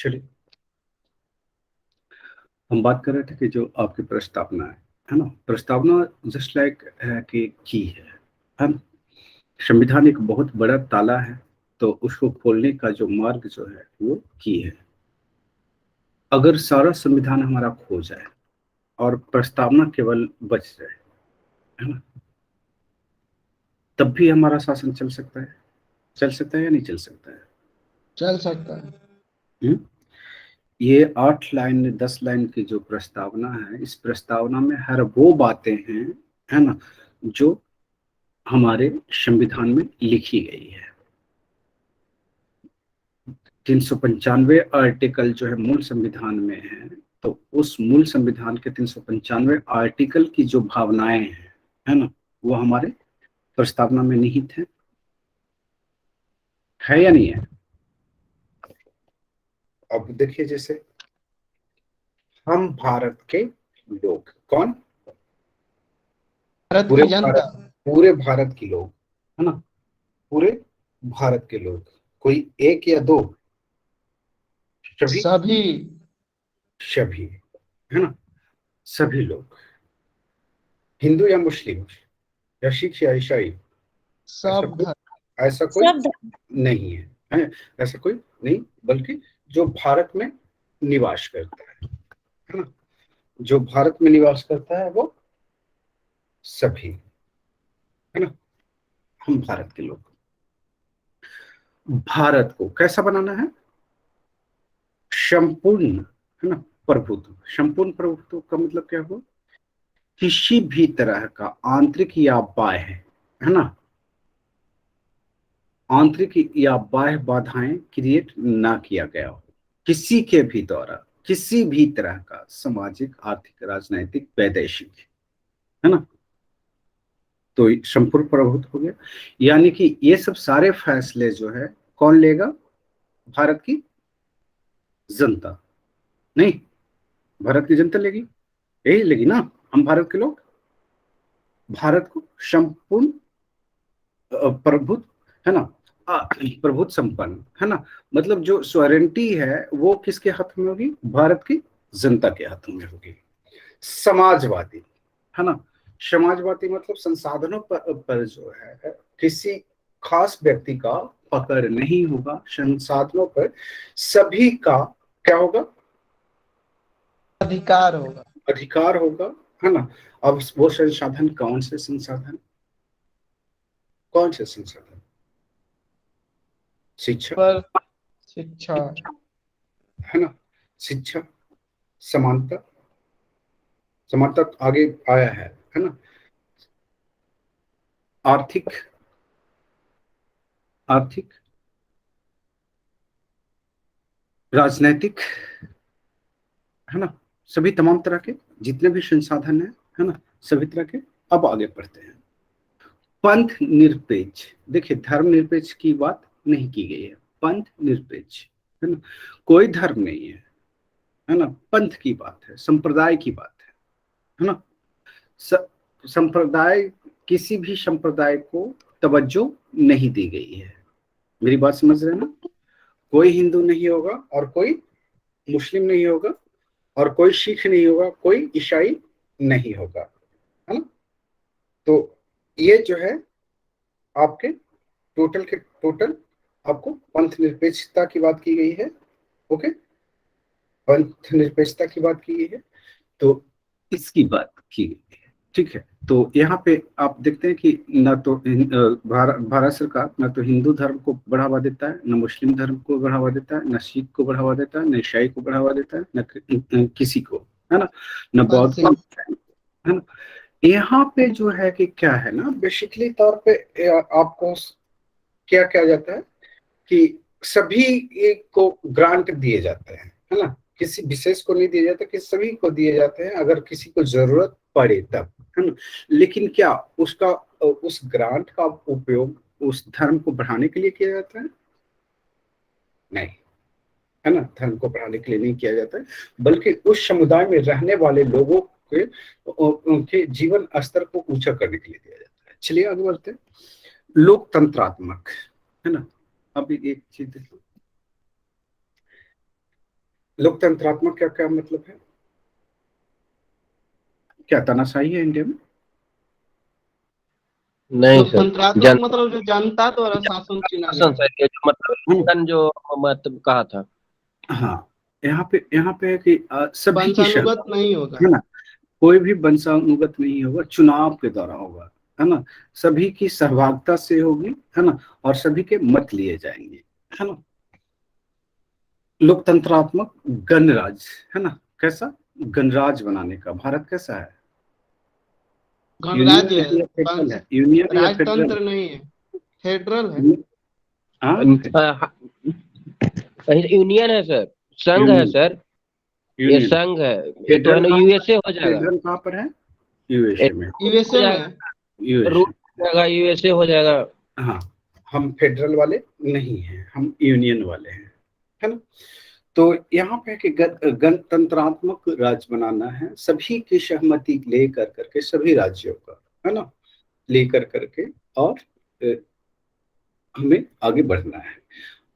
चलिए, हम बात कर रहे थे कि जो आपकी प्रस्तावना है ना, प्रस्तावना जस्ट लाइक कि की है ना। संविधान एक बहुत बड़ा ताला है, तो उसको खोलने का जो मार्ग जो है वो की है। अगर सारा संविधान हमारा खो जाए और प्रस्तावना केवल बच जाए, है ना, तब भी हमारा शासन चल सकता है। चल सकता है या नहीं चल सकता है? चल सकता है। हम्म? ये 8 लाइन 10 लाइन की जो प्रस्तावना है, इस प्रस्तावना में हर वो बातें हैं, है ना, जो हमारे संविधान में लिखी गई है। 395 आर्टिकल जो है मूल संविधान में है, तो उस मूल संविधान के 395 आर्टिकल की जो भावनाएं हैं, है ना, वो हमारे प्रस्तावना में निहित है या नहीं है? अब देखिए, जैसे हम भारत के लोग, कौन? भारत पूरे की भारत, जनता। पूरे भारत के लोग, है ना, पूरे भारत के लोग, कोई एक या दो, सभी, सभी। सभी, है ना, सभी लोग, हिंदू या मुस्लिम या सिख या ईसाई, ऐसा सब कोई, धर्म। ऐसा कोई सब धर्म। नहीं है ऐसा कोई नहीं, बल्कि जो भारत में निवास करता है ना, जो भारत में निवास करता है वो सभी, है ना, हम भारत के लोग। भारत को कैसा बनाना है? संपूर्ण, है ना, प्रभुत्व। संपूर्ण प्रभुत्व का मतलब क्या हुआ? किसी भी तरह का आंतरिक या बाह्य, है ना, आंतरिक या बाह्य बाधाएं क्रिएट ना किया गया हो किसी के भी द्वारा, किसी भी तरह का सामाजिक, आर्थिक, राजनैतिक, वैदेशिक, है ना। तो संपूर्ण प्रभुत्व हो गया, यानी कि ये सब सारे फैसले जो है कौन लेगा? भारत की जनता। नहीं, भारत की जनता लेगी, यही लेगी ना। हम भारत के लोग भारत को संपूर्ण प्रभुत्व, है ना, प्रभुत्व संपन्न, है ना, मतलब जो सॉवरेंटी है वो किसके हाथ में होगी? भारत की जनता के हाथों में होगी। समाजवादी, है ना, समाजवादी मतलब संसाधनों पर जो है किसी खास व्यक्ति का पकड़ नहीं होगा, संसाधनों पर सभी का क्या होगा? अधिकार होगा। अधिकार होगा, है ना। अब वो संसाधन कौन से संसाधन? कौन से संसाधन? शिक्षा, पर शिक्षा। है ना, शिक्षा, समानता, समानता आगे आया है ना, आर्थिक, आर्थिक, राजनैतिक, है ना, सभी तमाम तरह के जितने भी संसाधन है ना, सभी तरह के। अब आगे बढ़ते हैं। पंथ निरपेक्ष, देखिए धर्म निरपेक्ष की बात नहीं की गई है, पंथ निरपेक्ष, है ना, कोई धर्म नहीं है ना, पंथ की बात है, संप्रदाय की बात है ना। स- संप्रदाय, किसी भी संप्रदाय को तवज्जो नहीं दी गई है। मेरी बात समझ रहे हैं ना? कोई हिंदू नहीं होगा और कोई मुस्लिम नहीं होगा और कोई सिख नहीं होगा, कोई ईसाई नहीं होगा, है ना। तो ये जो है आपके टोटल के टोटल आपको पंथ निरपेक्षता की बात की गई है। ओके, पंथ निरपेक्षता की बात की गई है, तो इसकी बात की गई है, ठीक है। तो यहाँ पे आप देखते हैं कि न तो भारत सरकार न तो हिंदू धर्म को बढ़ावा देता है, न मुस्लिम धर्म को बढ़ावा देता है, न सिख को बढ़ावा देता है, न ईसाई को बढ़ावा देता है, न किसी को, है ना, न बस बौद्ध को, है ना। यहाँ पे जो है कि क्या है ना, बेसिकली तौर पे आपको क्या किया जाता है कि सभी को ग्रांट दिए जाते हैं, है ना, किसी विशेष को नहीं दिए जाते, कि सभी को दिए जाते हैं अगर किसी को जरूरत पड़े तब, है ना। लेकिन क्या उसका उस ग्रांट का उपयोग उस धर्म को बढ़ाने के लिए किया जाता है? नहीं, है ना, धर्म को बढ़ाने के लिए नहीं किया जाता है, बल्कि उस समुदाय में रहने वाले लोगों के उनके जीवन स्तर को ऊंचा करने के लिए दिया जाता है। चलिए आगे बढ़ते हैं। लोकतंत्रात्मक, है ना। अभी एक चीज देखो, लोकतंत्रात्मक क्या क्या मतलब है? क्या तानाशाही है इंडिया में? नहीं सर, लोकतंत्रात्मक जनता मतलब जो जनता द्वारा शासन चुना गया शासन है। सर, ये जो मतलब हम्म, जन जो मतलब कहा था। हाँ, यहाँ पे है कि सभी की वंशानुगत शर्त, नहीं होगा। है ना, कोई भी वंशानुगत नहीं होगा, चुनाव के द्वारा होगा, है ना, सभी की सहभागिता से होगी, है ना, और सभी के मत लिए जाएंगे, है ना। लोकतंत्रात्मक गणराज, है ना, कैसा गणराज बनाने का भारत कैसा है? यूनियन गणराज्य है है। या फेडरल वंश है? यूनियन या फेडरल? राजतंत्र नहीं है, फेडरल है। हाँ, यूनियन है सर, संघ है यूनियन, सर, ये यूनियन। संघ है। ये तो है फेडरल ना, कहाँ पर यूएसए है? हो जाएगा। फेडरल कहाँ पर है? ये यूएसए में। हो यूएसए में जाएगा, है। रूस यूएसए। हो जाएगा, यूएसए हो जाएगा। हाँ, हम फेडरल वाले नहीं हैं, हम यूनियन वाले हैं, है ना। तो यहाँ पे कि गणतंत्रात्मक राज्य बनाना है, सभी की सहमति लेकर करके, सभी राज्यों का, है ना, लेकर करके, और अ, हमें आगे बढ़ना है।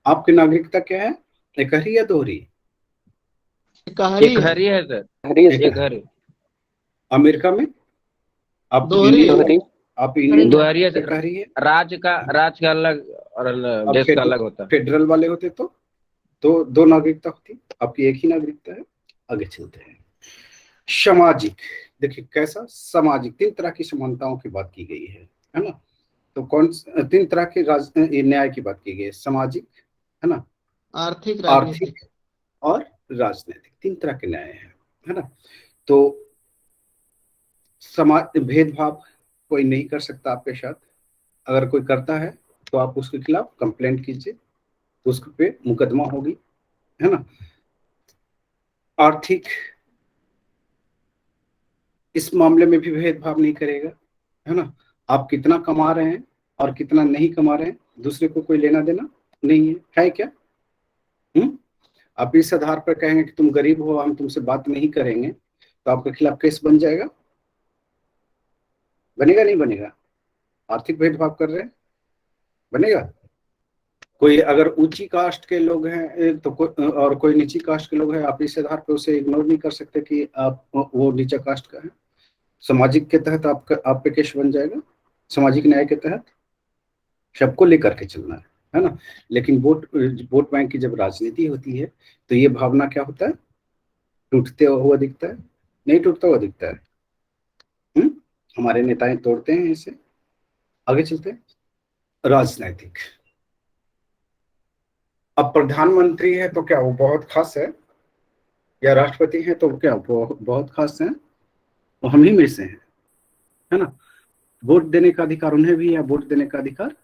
आपकी नागरिकता क्या है? एकहरी या दोहरी? कहरी एक है। हरी है सर, हरी है, एक एकहरी। हरी। अमेरिका में आप दोहरी है। यूनियन, आप यूनियन दो हरी है से सर, कह रही है। राज का अलग और अब देश का अलग होता है। फेडरल वाले होते तो दो दो नागरिकता होती, आपकी एक ही नागरिकता है। आगे चलते हैं। सामाजिक, देखिए कैसा सामाजिक, तीन तरह की समानताओं की बात की गई है ना। तो तीन तरह के न्याय की बात की गई है, सामाजिक, है ना, आर्थिक राजनीतिक। आर्थिक और राजनीतिक, तीन तरह के न्याय है ना। तो समाज भेदभाव कोई नहीं कर सकता आपके साथ, अगर कोई करता है तो आप उसके खिलाफ कंप्लेंट कीजिए, उस पे मुकदमा होगी, है ना। आर्थिक, इस मामले में भी भेदभाव नहीं करेगा, है ना। आप कितना कमा रहे हैं और कितना नहीं कमा रहे हैं, दूसरे को कोई लेना देना नहीं है क्या? हम्म। आप इस आधार पर कहेंगे कि तुम गरीब हो, हम तुमसे बात नहीं करेंगे, तो आपके खिलाफ केस बन जाएगा? बनेगा नहीं बनेगा? आर्थिक भेदभाव कर रहे हैं, बनेगा? कोई अगर ऊंची कास्ट के लोग हैं तो और कोई नीची कास्ट के लोग हैं, आप इस आधार पर उसे इग्नोर नहीं कर सकते कि आप वो नीचा कास्ट का है। सामाजिक के तहत आप पे केस बन जाएगा, सामाजिक न्याय के तहत सबको लेकर के चलना है ना। लेकिन वोट बैंक की जब राजनीति होती है तो ये भावना क्या होता है, टूटते हुआ दिखता है, नहीं टूटता हुआ दिखता है। हम्म। हमारे नेताएं तोड़ते हैं इसे। आगे चलते हैं। राजनैतिक, अब प्रधानमंत्री है तो क्या वो बहुत खास है, या राष्ट्रपति है तो क्या वो बहुत खास है? वो हम ही में से हैं, है ना। वोट देने का अधिकार उन्हें भी है, वोट देने का अधिकार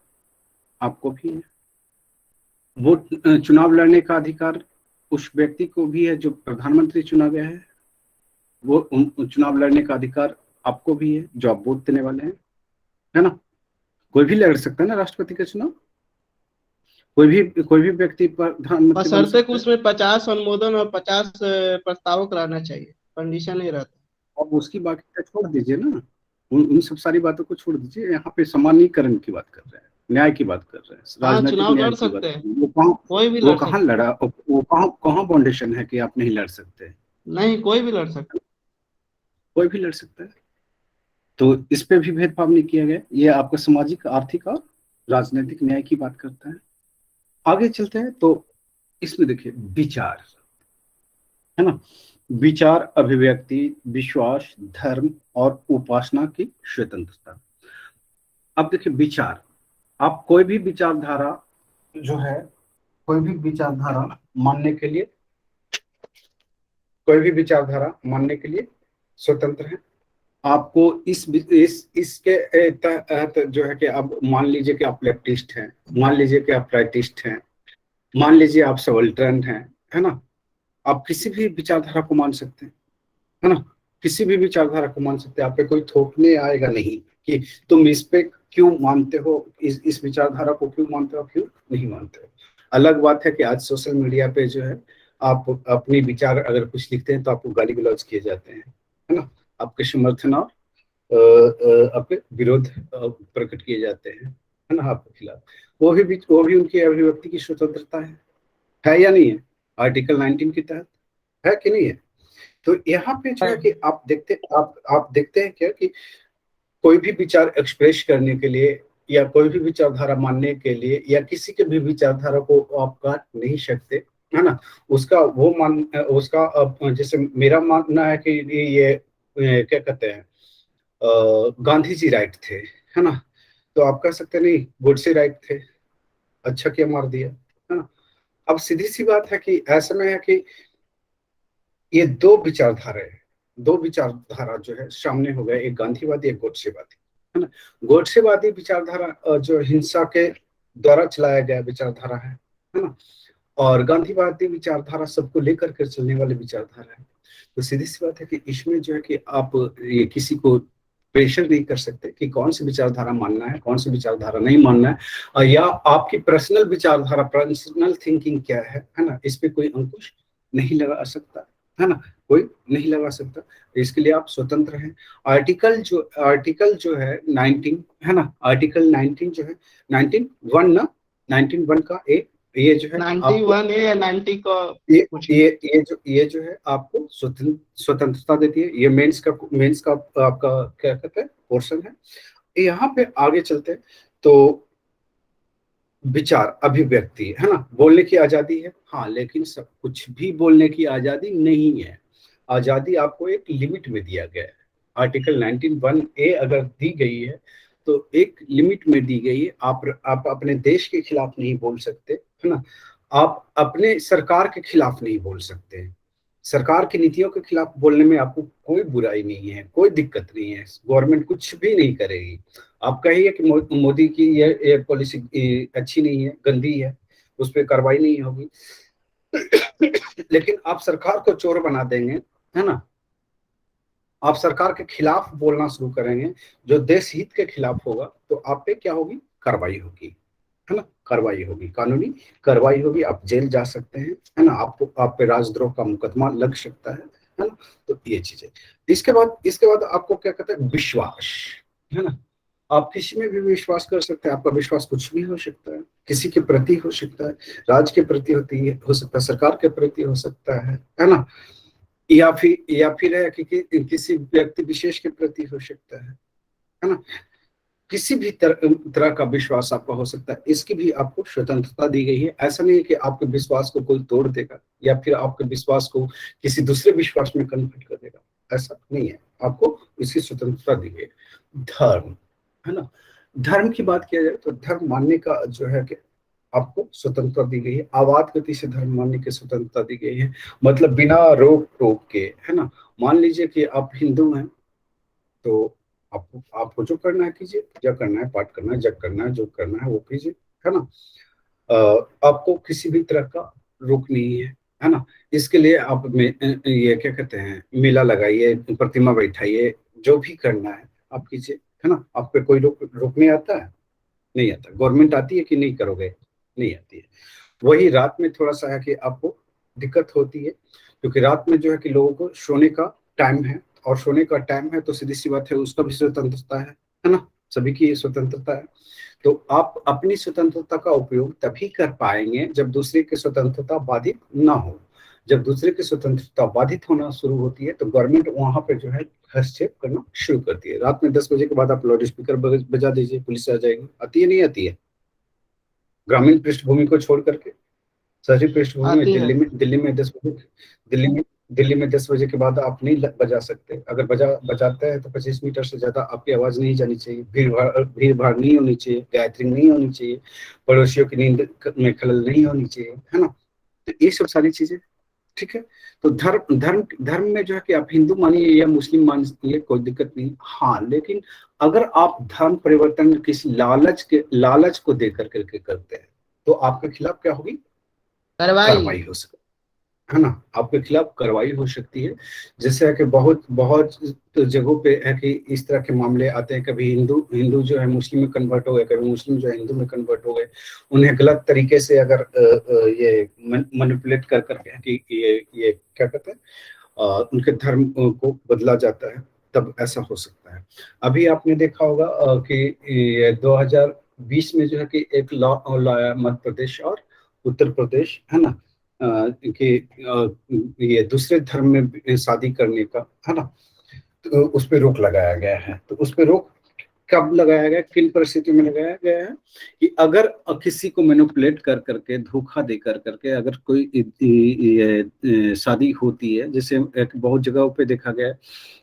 आपको भी है। वोट चुनाव लड़ने का अधिकार उस व्यक्ति को भी है जो प्रधानमंत्री चुना गया है, वो चुनाव लड़ने का अधिकार आपको भी है जो आप वोट देने वाले हैं, है ना। कोई भी लड़ सकता है ना राष्ट्रपति का चुनाव, कोई भी व्यक्ति प्रधानमंत्री बन बशर्ते कि सकता है। उसमें 50 अनुमोदन और 50 प्रस्तावक रहना चाहिए, कंडीशन नहीं रहता। अब उसकी बाकी का छोड़ दीजिए ना, उन सब सारी बातों को छोड़ दीजिए, यहाँ पे सामान्यीकरण की बात कर रहे हैं, न्याय की बात कर रहे हैं, हाँ, राजनीतिक चुनाव न्याय लड़ की बात सकते कर हैं, रहे हैं। कोई भी वो लड़ कहाँ सकता लड़ा, वो कहाँ फाउंडेशन है कि आप नहीं लड़ सकते? है। नहीं, कोई भी लड़ सकता कोई भी लड़ सकता है। तो इस पे भी भेदभाव नहीं किया गया, ये आपका सामाजिक, आर्थिक और राजनीतिक न्याय की बात करता है। आगे चलते हैं तो इसमें देखिए विचार, है ना, विचार, अभिव्यक्ति, विश्वास, धर्म और उपासना की स्वतंत्रता। अब देखिए विचार, आप कोई भी विचारधारा जो है, कोई भी विचारधारा मानने के लिए, कोई भी विचारधारा मानने के लिए स्वतंत्र है। आपको इसके तहत जो है कि अब मान लीजिए कि आप लेफ्टिस्ट हैं, मान लीजिए कि आप राइटिस्ट हैं, मान लीजिए आप सबाल्टर्न हैं, है ना। आप किसी भी विचारधारा को मान सकते हैं, है ना, किसी भी विचारधारा को मान सकते हैं। आप पे कोई थोपने आएगा नहीं कि तुम इस पे क्यों मानते हो, इस विचारधारा को क्यों मानते हो, क्यों नहीं मानते हो। अलग बात है कि आज सोशल मीडिया पे जो है, आप अपनी विचार अगर कुछ लिखते हैं तो आपको गाली गलौज किए जाते हैं, है ना, आपके समर्थन और आपके विरोध प्रकट किए जाते हैं, है ना, आपके खिलाफ। वो भी उनकी अभिव्यक्ति की स्वतंत्रता है या नहीं है, आर्टिकल 19 के तहत। है कि नहीं है? तो यहाँ पे जो है कि आप देखते हैं क्या कि कोई भी विचार एक्सप्रेस करने के लिए या कोई भी विचारधारा मानने के लिए या किसी के भी विचारधारा को आप काट नहीं सकते, है ना। उसका जैसे मेरा मानना है कि ये क्या कहते हैं, गांधी जी राइट थे, है ना। तो आप कह सकते नहीं गोडसे राइट थे, अच्छा किया मार दिया, है ना। अब सीधी सी बात है कि ऐसे में है कि ये दो विचारधारा जो है सामने हो गए, एक गांधीवादी एक गोडसेवादी, है ना। गोडसेवादी विचारधारा जो हिंसा के द्वारा चलाया गया विचारधारा है ना। और गांधीवादी विचारधारा सबको लेकर के चलने वाली विचारधारा है। तो सीधी सी बात है कि इसमें जो है कि आप ये किसी को प्रेशर नहीं कर सकते कि कौन सी विचारधारा मानना है कौन सी विचारधारा नहीं मानना है, या आपकी पर्सनल विचारधारा पर्सनल थिंकिंग क्या है ना, इस पे कोई अंकुश नहीं लगा सकता, है ना। कोई नहीं लगा सकता, इसके लिए आप स्वतंत्र हैं। आर्टिकल जो है 19, है ना, आर्टिकल 19 जो है 19(1) ना, 19(1) का ये जो है 91 या 90 का ये जो है आपको स्वतंत्रता देती है। ये मेंस का आपका क्या कहते हैं पोर्शन है। यहाँ पे आगे चलते हैं तो विचार अभिव्यक्ति, है ना, बोलने की आजादी है, हाँ, लेकिन सब कुछ भी बोलने की आजादी नहीं है। आजादी आपको एक लिमिट में दिया गया है। आर्टिकल 19(1) अगर दी गई है तो एक लिमिट में दी गई है। आप अपने देश के खिलाफ नहीं बोल सकते, है ना। आप अपने सरकार के खिलाफ नहीं बोल सकते। सरकार की नीतियों के खिलाफ बोलने में आपको कोई बुराई नहीं है, कोई दिक्कत नहीं है, गवर्नमेंट कुछ भी नहीं करेगी। आप कहिए कि मोदी की ये पॉलिसी अच्छी नहीं है, गंदी है, उस पर कार्रवाई नहीं होगी। लेकिन आप सरकार को चोर बना देंगे, है ना, आप सरकार के खिलाफ बोलना शुरू करेंगे जो देश हित के खिलाफ होगा, तो आप पे क्या होगी, कार्रवाई होगी, है ना, कार्रवाई होगी, कानूनी कार्रवाई होगी, आप जेल जा सकते हैं, है ना, आप पे राजद्रोह का मुकदमा लग सकता है ना। तो ये चीजें, इसके बाद आपको क्या कहते हैं, विश्वास, है ना। आप किसी में भी विश्वास कर सकते हैं। आपका विश्वास कुछ भी हो सकता है, किसी के प्रति हो सकता है, राज्य के प्रति हो सकता है, सरकार के प्रति हो सकता है ना, या फिर है कि किसी व्यक्ति विशेष के प्रति हो सकता है ना। किसी भी तरह का विश्वास आपका हो सकता है, इसकी भी आपको स्वतंत्रता दी गई है। ऐसा नहीं है कि आपके विश्वास को कोई तोड़ देगा या फिर आपके विश्वास को किसी दूसरे विश्वास में कन्वर्ट कर देगा, ऐसा नहीं है, आपको इसकी स्वतंत्रता दी गई है। धर्म, है ना, धर्म की बात किया जाए तो धर्म मानने का जो है कि आपको स्वतंत्रता दी गई है। आवाज गति से धर्म मानने की स्वतंत्रता दी गई है, मतलब बिना रोक टोक के, है ना। मान लीजिए कि आप हिंदू हैं तो आपको जो करना है कीजिए, पूजा करना है, पाठ करना है, जप करना है, जो करना है वो कीजिए, है ना। आपको किसी भी तरह का रोक नहीं है ना। इसके लिए आप ये क्या कहते हैं, मेला लगाइए, प्रतिमा बैठाइए, जो भी करना है आप कीजिए, है ना। आप पे कोई रोकने आता है, नहीं आता। गवर्नमेंट आती है कि नहीं करोगे, नहीं आती है। वही रात में थोड़ा सा है कि आपको दिक्कत होती है, क्योंकि रात में जो है कि लोगों को सोने का टाइम है, और सोने का टाइम है तो सीधी सी बात है उसका भी स्वतंत्रता है ना, सभी की स्वतंत्रता है। तो आप अपनी स्वतंत्रता का उपयोग तभी कर पाएंगे जब दूसरे की स्वतंत्रता बाधित ना हो। जब दूसरे की स्वतंत्रता बाधित होना शुरू होती है तो गवर्नमेंट वहां पे जो है हस्तक्षेप करना शुरू करती है। रात में 10 बजे के बाद आप लाउड स्पीकर बजा दीजिए, पुलिस आ जाएगी। आती है, नहीं आती है? ग्रामीण पृष्ठभूमि को छोड़ करके शहरी पृष्ठभूमि में आती है। दिल्ली में 10 बजे के बाद आप नहीं बजा सकते। अगर बजाते हैं तो 25 मीटर से ज्यादा आपकी आवाज नहीं जानी चाहिए, भीड़ भाड़ नहीं होनी चाहिए, गैदरिंग नहीं होनी चाहिए, पड़ोसियों की नींद में खलल नहीं होनी चाहिए, है ना। तो ये सब सारी चीजें, ठीक है। तो धर्म में जो है कि आप हिंदू मानिए या मुस्लिम मानिए, कोई दिक्कत नहीं। हाँ, लेकिन अगर आप धर्म परिवर्तन किसी लालच को दे करके करते हैं तो आपके खिलाफ क्या होगी, कार्रवाई हो सकती है ना, आपके खिलाफ कार्रवाई हो सकती है। जैसे है कि बहुत बहुत जगहों पे है कि इस तरह के मामले आते हैं, कभी हिंदू जो है मुस्लिम में कन्वर्ट हो गए, कभी मुस्लिम जो है हिंदू में कन्वर्ट हो गए। उन्हें गलत तरीके से अगर ये मैनिपुलेट कर करके कि ये क्या कहते हैं, उनके धर्म को बदला जाता है, तब ऐसा हो सकता है। अभी आपने देखा होगा कि 2020 में जो है कि एक लॉ लाया मध्य प्रदेश और उत्तर प्रदेश, है ना, कि ये दूसरे धर्म में शादी करने का, है ना, तो उस पर रोक लगाया गया है। तो उस पर रोक कब लगाया गया, किन परिस्थितियों में लगाया गया है कि अगर किसी को मैनिपुलेट कर करके, धोखा दे कर करके अगर कोई शादी होती है, जैसे एक बहुत जगहों पे देखा गया है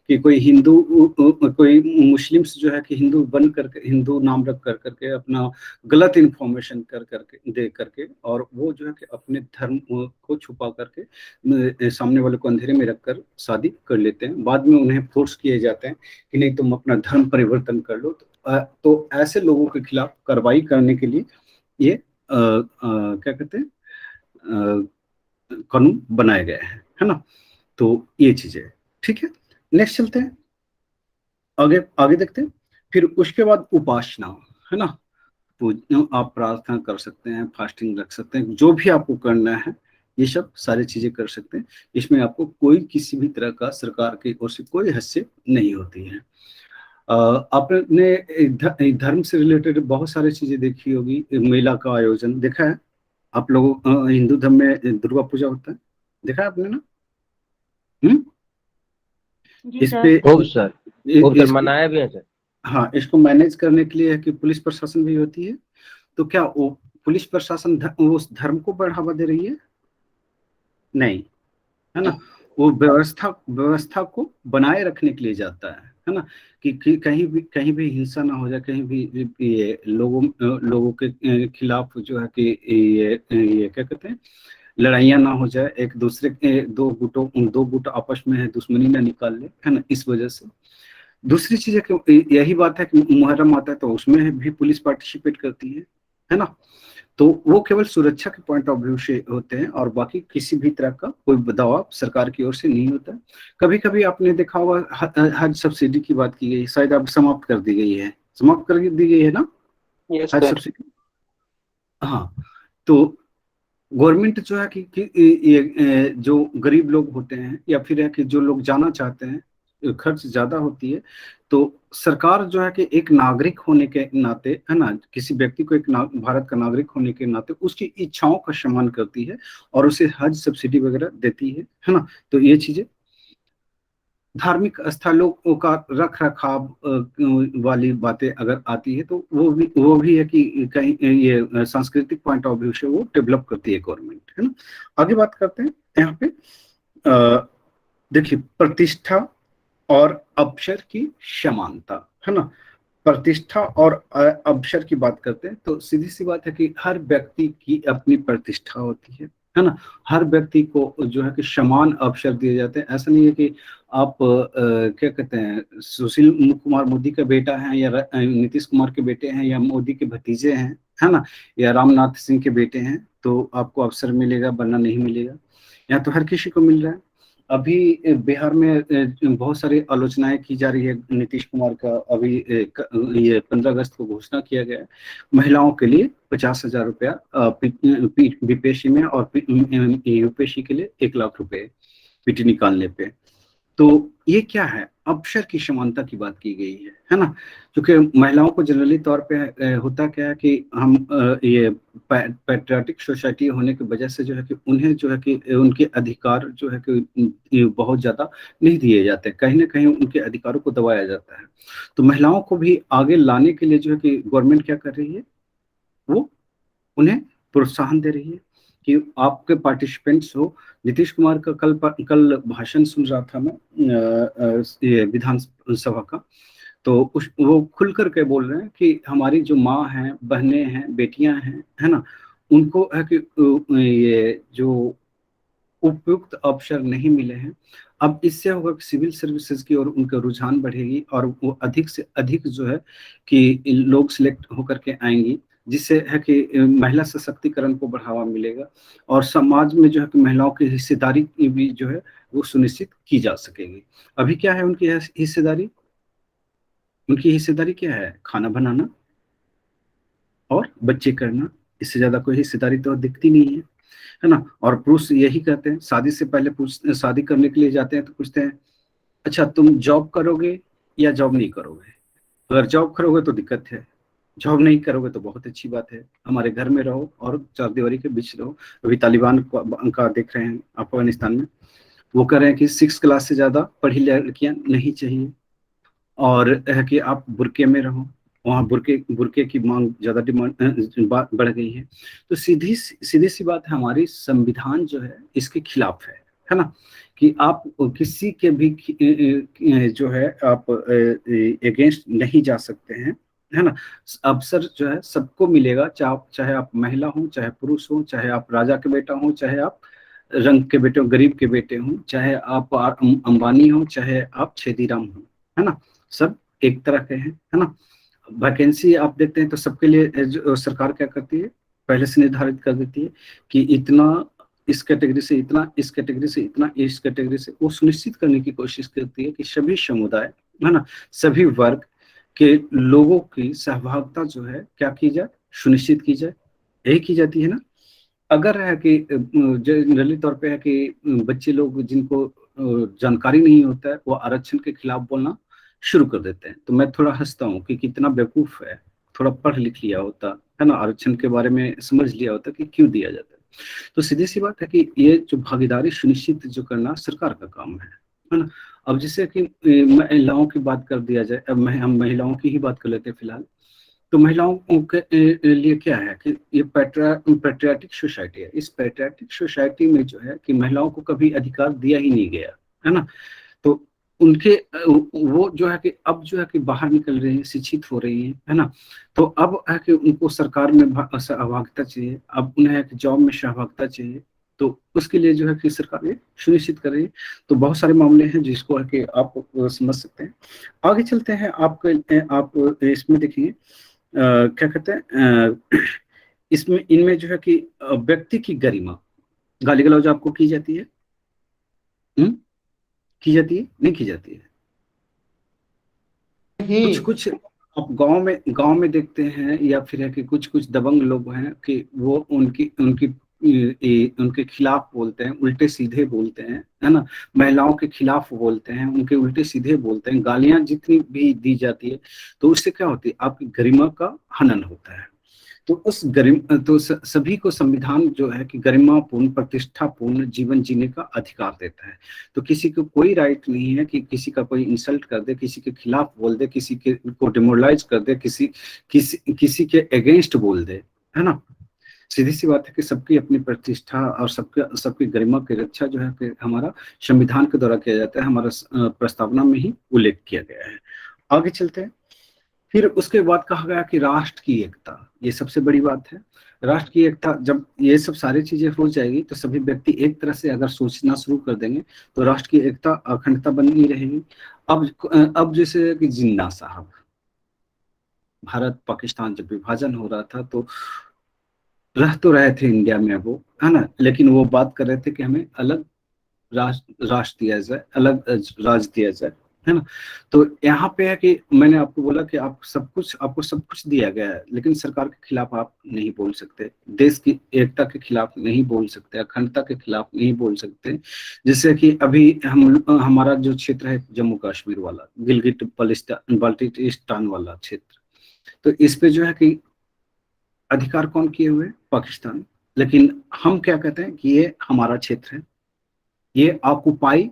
कि कोई हिंदू, कोई मुस्लिम्स जो है कि हिंदू बन करके, हिंदू नाम रख कर करके अपना गलत इंफॉर्मेशन कर करके, दे करके, और वो जो है कि अपने धर्म को छुपा करके सामने वाले को अंधेरे में रखकर शादी कर लेते हैं। बाद में उन्हें फोर्स किए जाते हैं कि नहीं तुम अपना धर्म परिवर्तन कर लो। तो ऐसे लोगों के खिलाफ कार्रवाई करने के लिए ये क्या कहते हैं, कानून बनाए गए हैं, है ना। तो ये चीजें ठीक है। नेक्स्ट चलते हैं, आगे आगे देखते हैं। फिर उसके बाद उपासना, है ना। तो आप प्रार्थना कर सकते हैं, फास्टिंग रख सकते हैं, जो भी आपको करना है ये सब सारी चीजें कर सकते हैं। इसमें आपको कोई किसी भी तरह का सरकार की ओर से कोई हस्तक्षेप नहीं होती है। आपने धर्म से रिलेटेड बहुत सारी चीजें देखी होगी, मेला का आयोजन देखा है आप लोगों, हिंदू धर्म में दुर्गा पूजा होता है, देखा है आपने ना। इस पे खूब सर, खूब सर, इसको, मनाया भी है सर। हाँ, इसको मैनेज करने के लिए है कि पुलिस प्रशासन भी होती है। तो क्या वो पुलिस प्रशासन उस धर्म को बढ़ावा दे रही है? नहीं, है ना। वो व्यवस्था को बनाए रखने के लिए जाता है ना, कि कहीं भी हिंसा ना हो जाए, कहीं भी ये लोगों के खिलाफ जो है कि ये क्या कहते हैं, लड़ाइयाँ ना हो जाए, एक दूसरे दो गुट आपस में है दुश्मनी ना निकाल ले, है ना, इस वजह से। दूसरी चीज है कि यही बात है कि मुहर्रम आता है तो उसमें भी पुलिस पार्टिसिपेट करती है ना। तो वो केवल सुरक्षा के पॉइंट ऑफ व्यू से होते हैं और बाकी किसी भी तरह का कोई दबाव सरकार की ओर से नहीं होता। कभी कभी आपने देखा होगा हज सब्सिडी की बात की गई, शायद अब समाप्त कर दी गई है, समाप्त कर दी गई है ना हज सब्सिडी। हाँ, तो गवर्नमेंट जो है कि ये जो गरीब लोग होते हैं या फिर है कि जो लोग जाना चाहते हैं, खर्च ज्यादा होती है, तो सरकार जो है कि एक नागरिक होने के नाते, है ना, किसी व्यक्ति को एक भारत का नागरिक होने के नाते उसकी इच्छाओं का सम्मान करती है और उसे हज सब्सिडी वगैरह देती है ना। तो ये चीजें धार्मिक स्थलों का रख रखाव वाली बातें अगर आती है तो वो भी है कि कहीं ये सांस्कृतिक पॉइंट ऑफ व्यू से वो डेवलप करती है गवर्नमेंट, है ना। आगे बात करते हैं यहाँ पे, देखिए प्रतिष्ठा और अवसर की समानता, है ना। प्रतिष्ठा और अवसर की बात करते हैं तो सीधी सी बात है कि हर व्यक्ति की अपनी प्रतिष्ठा होती है ना। हर व्यक्ति को जो है कि समान अवसर दिए जाते हैं। ऐसा नहीं है कि आप क्या कहते हैं, सुशील कुमार मोदी का बेटा है या नीतीश कुमार के बेटे हैं या मोदी के भतीजे हैं, है ना, या रामनाथ सिंह के बेटे हैं तो आपको अवसर मिलेगा वरना नहीं मिलेगा। यहाँ तो हर किसी को मिल रहा है। अभी बिहार में बहुत सारी आलोचनाएं की जा रही है नीतीश कुमार का। अभी ये 15 अगस्त को घोषणा किया गया है महिलाओं के लिए 50,000 रुपया बीपीएससी में और यूपीएससी के लिए 1 लाख रुपए पीटी निकालने पे। तो ये क्या है, अवसर की समानता की बात की गई है ना। क्योंकि महिलाओं को जनरली तौर पे होता क्या है कि हम ये पैट्रियाटिक सोसाइटी होने की वजह से जो है कि उन्हें जो है कि उनके अधिकार जो है कि बहुत ज्यादा नहीं दिए जाते, कहीं ना कहीं उनके अधिकारों को दबाया जाता है। तो महिलाओं को भी आगे लाने के लिए जो है कि गवर्नमेंट क्या कर रही है, वो उन्हें प्रोत्साहन दे रही है कि आपके पार्टिसिपेंट्स हो। नीतीश कुमार का कल भाषण सुन रहा था मैं ये विधानसभा का, तो वो खुल करके बोल रहे हैं कि हमारी जो माँ हैं, बहनें हैं, बेटियां हैं, है ना, उनको है कि ये जो उपयुक्त अवसर नहीं मिले हैं। अब इससे होगा कि सिविल सर्विसेज की ओर उनका रुझान बढ़ेगी और वो अधिक से अधिक जो है कि लोग सिलेक्ट होकर के आएंगी, जिससे है कि महिला सशक्तिकरण को बढ़ावा मिलेगा और समाज में जो है कि महिलाओं की हिस्सेदारी भी जो है वो सुनिश्चित की जा सकेगी। अभी क्या है उनकी हिस्सेदारी, उनकी हिस्सेदारी क्या है, खाना बनाना और बच्चे करना, इससे ज्यादा कोई हिस्सेदारी तो दिखती नहीं है ना। और पुरुष यही कहते हैं, शादी से पहले शादी करने के लिए जाते हैं तो पूछते हैं अच्छा तुम जॉब करोगे या जॉब नहीं करोगे, अगर जॉब करोगे तो दिक्कत है, जॉब नहीं करोगे तो बहुत अच्छी बात है, हमारे घर में रहो और चारदीवारी के बीच रहो। अभी तालिबान का देख रहे हैं अफगानिस्तान में, वो कह रहे हैं कि 6 क्लास से ज्यादा पढ़ी लड़कियां नहीं चाहिए, और है कि आप बुरके में रहो। वहाँ बुरके बुरके की मांग ज्यादा डिमांड बढ़ गई है। तो सीधी सी बात है, हमारी संविधान जो है इसके खिलाफ है ना, कि आप किसी के भी जो है आप अगेंस्ट नहीं जा सकते हैं, है ना। अवसर जो है सबको मिलेगा, चाहे आप महिला हो, चाहे पुरुष हो, चाहे आप राजा के बेटा हो, चाहे आप रंग के बेटे हो, गरीब के बेटे हो, चाहे आप अंबानी हो, चाहे आप छेदीराम हो, है ना, सब एक तरह के हैं, है ना। वैकेंसी आप देखते हैं तो सबके लिए जो सरकार क्या करती है, पहले से निर्धारित कर देती है कि इतना इस कैटेगरी से, इतना इस कैटेगरी से, इतना इस कैटेगरी से। वो सुनिश्चित करने की कोशिश करती है कि सभी समुदाय, है ना, सभी वर्ग के लोगों की सहभागिता जो है क्या की जाए, सुनिश्चित की जाए, यही की जाती है ना। अगर है कि जनरली तौर पे है कि बच्चे लोग जिनको जानकारी नहीं होता है, वो आरक्षण के खिलाफ बोलना शुरू कर देते हैं, तो मैं थोड़ा हंसता हूँ कि कितना बेवकूफ है, थोड़ा पढ़ लिख लिया होता, है ना, आरक्षण के बारे में समझ लिया होता कि क्यों दिया जाता है। तो सीधी सी बात है कि ये जो भागीदारी सुनिश्चित जो करना सरकार का काम है ना। अब जैसे कि महिलाओं की बात कर दिया जाए, अब हम महिलाओं की ही बात कर लेते हैं फिलहाल। तो महिलाओं के लिए क्या है कि ये पैट्रियाटिक सोसाइटी है। इस पैट्रियाटिक सोसाइटी में जो है कि महिलाओं को कभी अधिकार दिया ही नहीं गया, है ना। तो उनके वो जो है कि अब जो है कि बाहर निकल रही है, शिक्षित हो रही है ना। तो अब है कि उनको सरकार में सहभागिता चाहिए, अब उन्हें है कि जॉब में सहभागिता चाहिए। तो उसके लिए जो है कि सरकार ये सुनिश्चित कर रही है। तो बहुत सारे मामले हैं जिसको है कि आप समझ सकते हैं। आगे चलते हैं, आप इसमें देखिए क्या कहते हैं, इसमें इनमें जो है कि व्यक्ति की गरिमा, गाली गलौज आपको की जाती है? हम्म, की जाती है, नहीं की जाती है? कुछ नहीं। कुछ आप गांव में देखते हैं, या फिर है कि कुछ कुछ दबंग लोग हैं कि वो उनकी उनकी उनके खिलाफ बोलते हैं, उल्टे सीधे बोलते हैं, है ना। महिलाओं के खिलाफ बोलते हैं, उनके उल्टे सीधे बोलते हैं, गालियां जितनी भी दी जाती है, तो उससे क्या होती है, आपकी गरिमा का हनन होता है। तो सभी को संविधान जो है कि गरिमापूर्ण प्रतिष्ठापूर्ण जीवन जीने का अधिकार देता है। तो किसी को कोई राइट नहीं है कि किसी का कोई इंसल्ट कर दे, किसी के खिलाफ बोल दे, किसी के को डिमोरलाइज कर दे, किसी के अगेंस्ट बोल दे, है ना। सीधी सी बात है कि सबकी अपनी प्रतिष्ठा और सबकी गरिमा की रक्षा जो है कि हमारा संविधान के द्वारा किया जाता है, हमारा प्रस्तावना में ही उल्लेख किया गया है। आगे चलते हैं। फिर उसके बाद कहा गया कि राष्ट्र की एकता, ये सबसे बड़ी बात है। राष्ट्र की एकता, जब ये सब सारी चीजें हो जाएगी तो सभी व्यक्ति एक तरह से अगर सोचना शुरू कर देंगे तो राष्ट्र की एकता अखंडता बनी रहेगी। अब जैसे कि जिन्ना साहब, भारत पाकिस्तान जब विभाजन हो रहा था तो रह तो रहे थे इंडिया में वो, है ना, लेकिन वो बात कर रहे थे कि हमें अलग राष्ट्र दिया जाए, अलग राज्य दिया जाए, है ना। तो यहाँ पे है कि मैंने आपको बोला कि आपको सब कुछ दिया गया है, लेकिन सरकार के खिलाफ आप नहीं बोल सकते, देश की एकता के खिलाफ नहीं बोल सकते, अखंडता के खिलाफ नहीं बोल सकते। जैसे कि अभी हमारा जो क्षेत्र है जम्मू कश्मीर वाला, गिलगिट बाल्टिस्तान वाला क्षेत्र, तो इस पे जो है कि अधिकार कौन किए हुए, पाकिस्तान। लेकिन हम क्या कहते हैं कि ये हमारा क्षेत्र है, ये ऑक्युपाई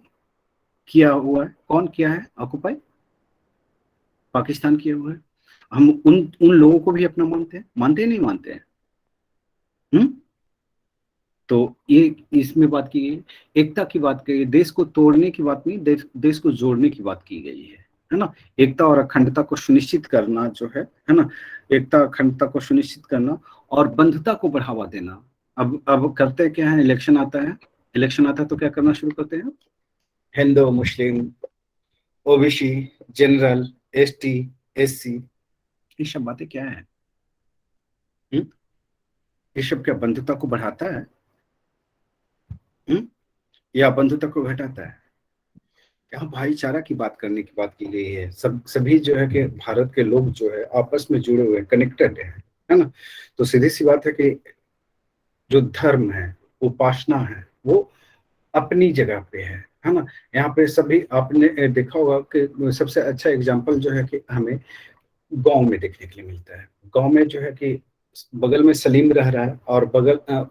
किया हुआ है। कौन किया है ऑक्युपाई? पाकिस्तान किया हुआ है। हम उन उन लोगों को भी अपना मानते हैं, मानते हैं नहीं मानते हैं? हम्म। तो ये इसमें बात की गई, एकता की बात की गई, देश को तोड़ने की बात नहीं, देश को जोड़ने की बात की गई है ना। एकता और अखंडता को सुनिश्चित करना जो है ना, एकता अखंडता को सुनिश्चित करना और बंधुता को बढ़ावा देना। अब करते क्या है, इलेक्शन आता है तो क्या करना शुरू करते हैं, हिंदू मुस्लिम ओबीसी जनरल एसटी एससी, ये सब बातें क्या है? हम्म? ये सब क्या बंधुता को बढ़ाता है? या बंधुता को घटाता है? यहाँ भाईचारा की बात करने की बात की गई है। सभी जो है कि भारत के लोग जो है आपस में जुड़े हुए कनेक्टेड है ना। तो सीधी सी बात है कि जो धर्म है, उपासना है, वो अपनी जगह पे है ना। यहाँ पे सभी आपने देखा होगा कि सबसे अच्छा एग्जाम्पल जो है कि हमें गांव में देखने के लिए मिलता है। गांव में जो है कि बगल में सलीम रह रहा है और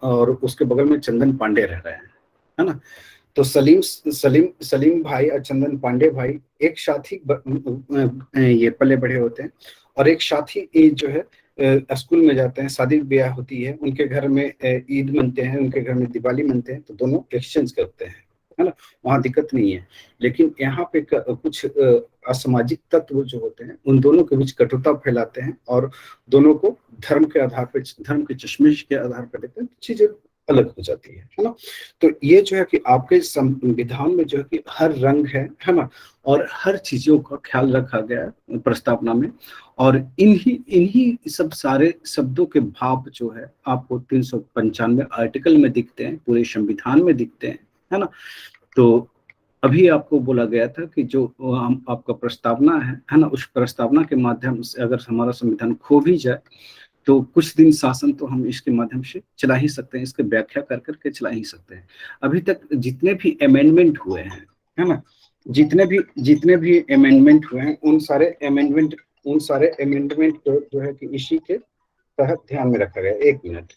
और उसके बगल में चंदन पांडे रह रहे हैं, है ना। तो सलीम भाई और चंदन पांडे भाई एक साथ ही ये पले बड़े होते हैं, और एक साथ ही ये जो है स्कूल में जाते हैं, शादी ब्याह होती है, उनके घर में ईद मनते हैं, उनके घर में दिवाली मनते हैं, तो दोनों एक्सचेंज करते हैं, है ना। वहाँ दिक्कत नहीं है। लेकिन यहाँ पे कुछ असामाजिक तत्व जो होते हैं उन दोनों के बीच कटुता फैलाते हैं, और दोनों को धर्म के आधार पर, धर्म के चश्मिश के आधार पर देखते हैं, चीजें अलग हो जाती है ना। तो ये जो है कि आपके संविधान में जो है कि हर रंग है ना, और हर चीजों का ख्याल रखा गया है प्रस्तावना में। और इन्हीं इन्हीं सब सारे शब्दों के भाव जो है आपको 395 आर्टिकल में दिखते हैं, पूरे संविधान में दिखते हैं, है ना। तो अभी आपको बोला गया था कि जो हम आपका प्रस्तावना है ना, उस प्रस्तावना के माध्यम से अगर हमारा संविधान खो भी जाए तो कुछ दिन शासन तो हम इसके माध्यम से चला ही सकते हैं, इसके व्याख्या कर करके चला ही सकते हैं। अभी तक जितने भी अमेंडमेंट हुए हैं, है ना, जितने भी अमेंडमेंट हुए हैं उन सारे अमेंडमेंट को जो है कि इसी के तहत ध्यान में रखा गया। एक मिनट।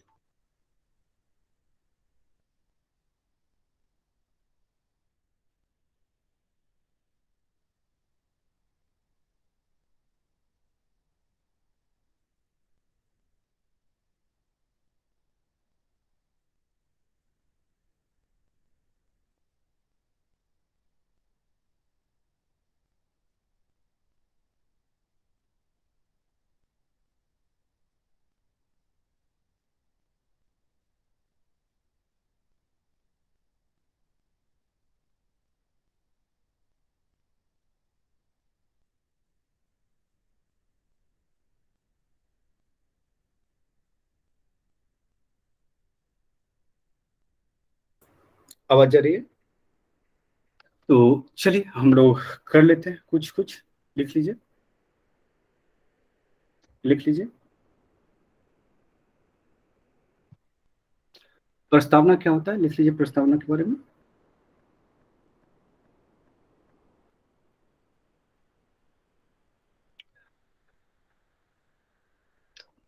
आवाज आ रही है? तो चलिए हम लोग कर लेते हैं कुछ कुछ। लिख लीजिए, लिख लीजिए। प्रस्तावना क्या होता है, लिख लीजिए प्रस्तावना के बारे में।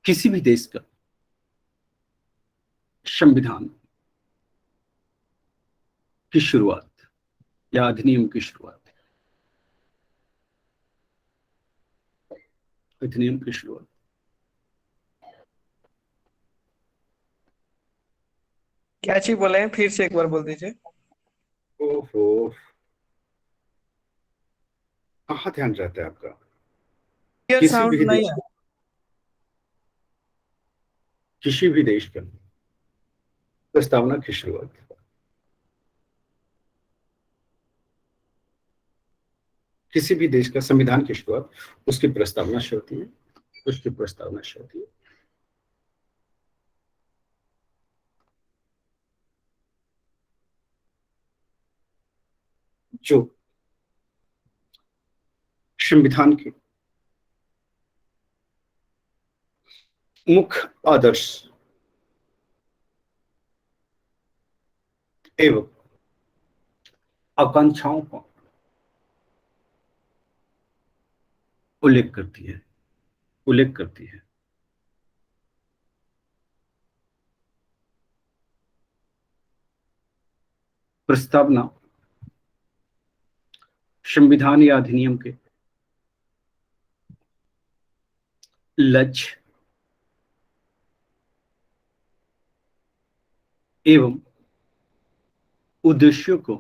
किसी भी देश का संविधान की शुरुआत या अधिनियम की शुरुआत, अधिनियम की शुरुआत क्या चीज बोले हैं, फिर से एक बार बोल दीजिए। ओहो, कहाँ ध्यान रहता है आपका? क्लियर किसी साउंड भी नहीं देश है। किसी भी देश का प्रस्तावना की शुरुआत, किसी भी देश का संविधान की शुरुआत उसकी प्रस्तावना से होती है, उसकी प्रस्तावना से होती है। जो संविधान के मुख्य आदर्श एवं आकांक्षाओं का उल्लेख करती है, उल्लेख करती है। प्रस्तावना संविधान या अधिनियम के लक्ष्य एवं उद्देश्यों को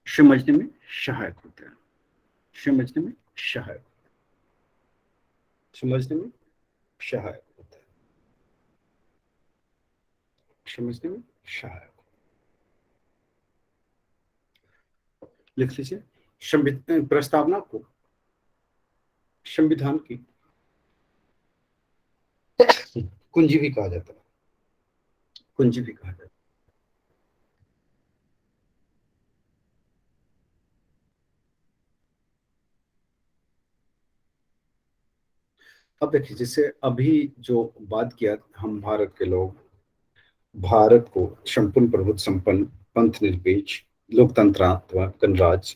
समझने में सहायक होता है, समझने में सहायक, समझने में सहायक होता है, समझने में सहायक। लिख लीजिए, प्रस्तावना को संविधान की कुंजी भी कहा जाता है, कुंजी भी कहा जाता है। अब देखिए, जैसे अभी जो बात किया, हम भारत के लोग भारत को संपूर्ण प्रभुत्व संपन्न पंथ निरपेक्ष लोकतंत्रात्मक गणराज्य,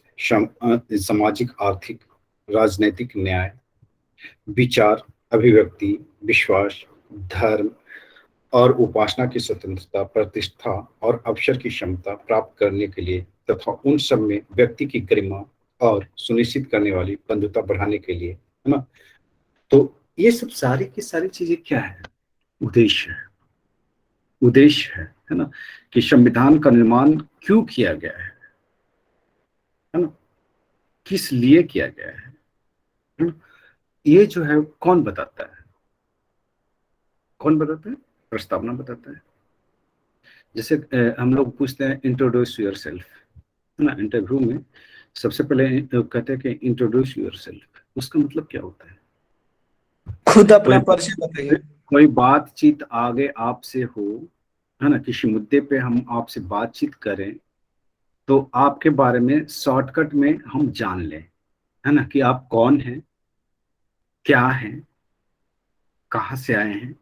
सामाजिक आर्थिक राजनैतिक न्याय, विचार, अभिव्यक्ति, विश्वास, धर्म और उपासना की स्वतंत्रता, प्रतिष्ठा और अवसर की क्षमता प्राप्त करने के लिए तथा उन सब में व्यक्ति की गरिमा और सुनिश्चित करने वाली बंधुता बढ़ाने के लिए, है ना। तो ये सब सारी की सारी चीजें क्या है? उद्देश्य है, उद्देश्य है ना, कि संविधान का निर्माण क्यों किया गया है ना, किस लिए किया गया है ना? ये जो है कौन बताता है? कौन बताता है? प्रस्तावना बताता है। जैसे हम लोग पूछते हैं इंट्रोड्यूस योर सेल्फ, है ना, इंटरव्यू में सबसे पहले कहते हैं कि इंट्रोड्यूस योर सेल्फ। उसका मतलब क्या होता है? खुद अपना कोई परिचय बताइए। कोई बातचीत आगे आपसे हो, है ना, किसी मुद्दे पे हम आपसे बातचीत करें तो आपके बारे में शॉर्टकट में हम जान लें, है ना, कि आप कौन हैं, क्या हैं, कहाँ से आए हैं,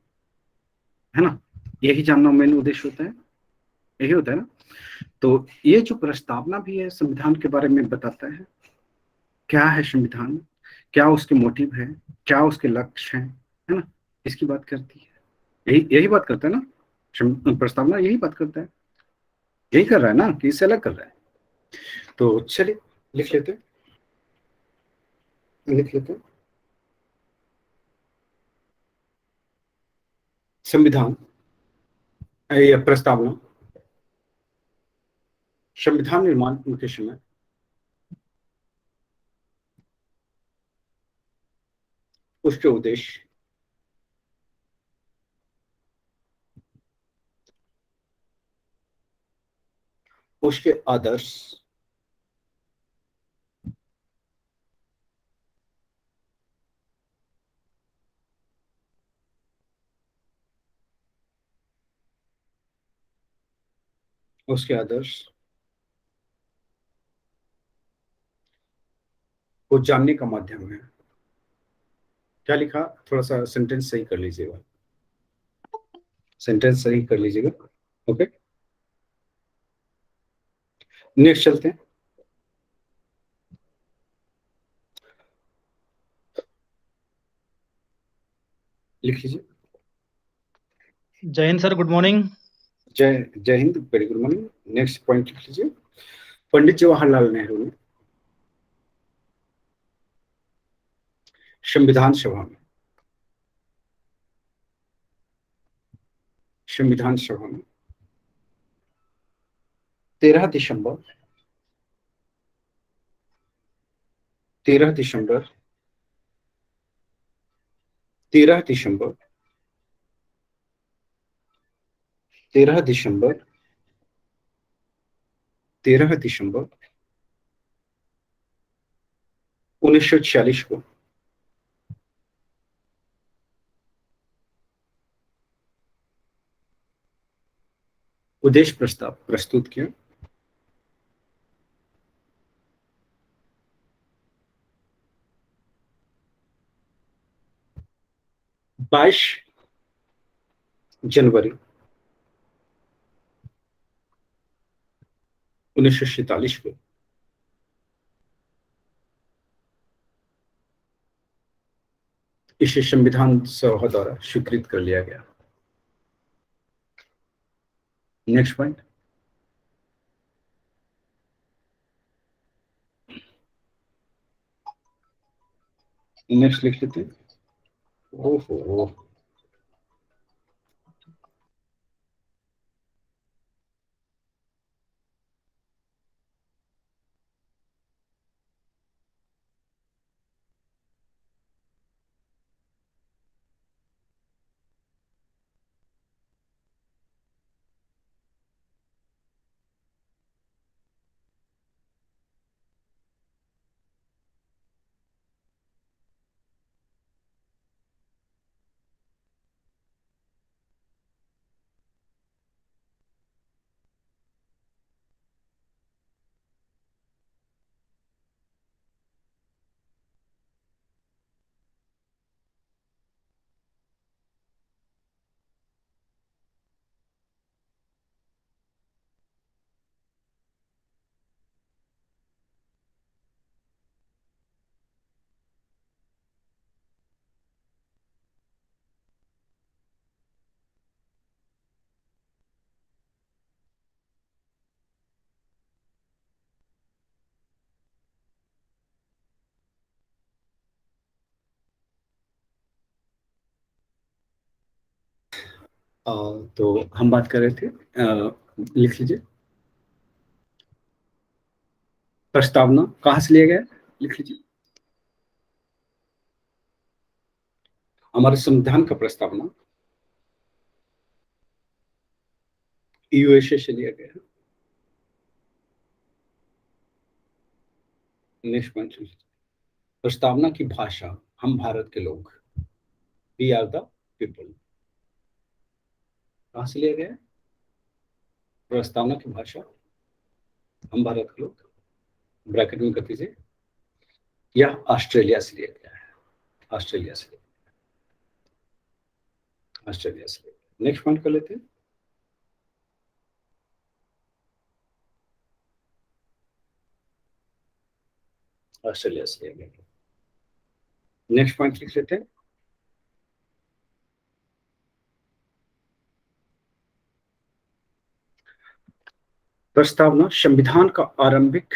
है ना। यही जानना मेन उद्देश्य होता है, यही होता है ना। तो ये जो प्रस्तावना भी है संविधान के बारे में बताता है, क्या है संविधान, क्या उसके मोटिव है, क्या उसके लक्ष्य है ना, इसकी बात करती है। यही यही बात करता है ना, प्रस्तावना यही बात करता है, यही कर रहा है ना, कि इससे अलग कर रहा है। तो चलिए लिख लेते हैं, लिख लेते हैं। संविधान या प्रस्तावना, संविधान निर्माण के समय उसके उद्देश्य, उसके आदर्श, उसके आदर्श को जानने का माध्यम है। क्या लिखा? थोड़ा सा सेंटेंस सही कर लीजिएगा, सेंटेंस सही कर लीजिएगा। ओके, नेक्स्ट चलते हैं। लिख लीजिए। जय हिंद सर, गुड मॉर्निंग। जय जय Hind, very good morning. Next point लिख लीजिए। पंडित जवाहरलाल नेहरू ने संविधान सभा में, संविधान सभा में 13 दिसंबर 13 दिसंबर 13 दिसंबर 13 दिसंबर 13 दिसंबर 1946 को उद्देश्य प्रस्ताव प्रस्तुत किया। बाईस जनवरी 1947 को इसे संविधान सभा द्वारा स्वीकृत कर लिया गया। Next point. नेक्स्ट लिख लेते हैं। ओहो, तो हम बात कर रहे थे, लिख लीजिए प्रस्तावना कहाँ से लिया गया, लिख लीजिए। हमारे संविधान का प्रस्तावना यूएसए से लिया गया है। नेक्स्ट पॉइंट, प्रस्तावना की भाषा हम भारत के लोग, वी आर द पीपल, कहाँ से लिया गया है? प्रस्तावना की भाषा हम भारत के लोग, ब्रैकेट में कर दीजिए, यह ऑस्ट्रेलिया से लिया गया है, ऑस्ट्रेलिया से, ऑस्ट्रेलिया से। नेक्स्ट पॉइंट कर लेते हैं, ऑस्ट्रेलिया से लिया गया। नेक्स्ट पॉइंट लिख लेते हैं, प्रस्तावना संविधान का आरंभिक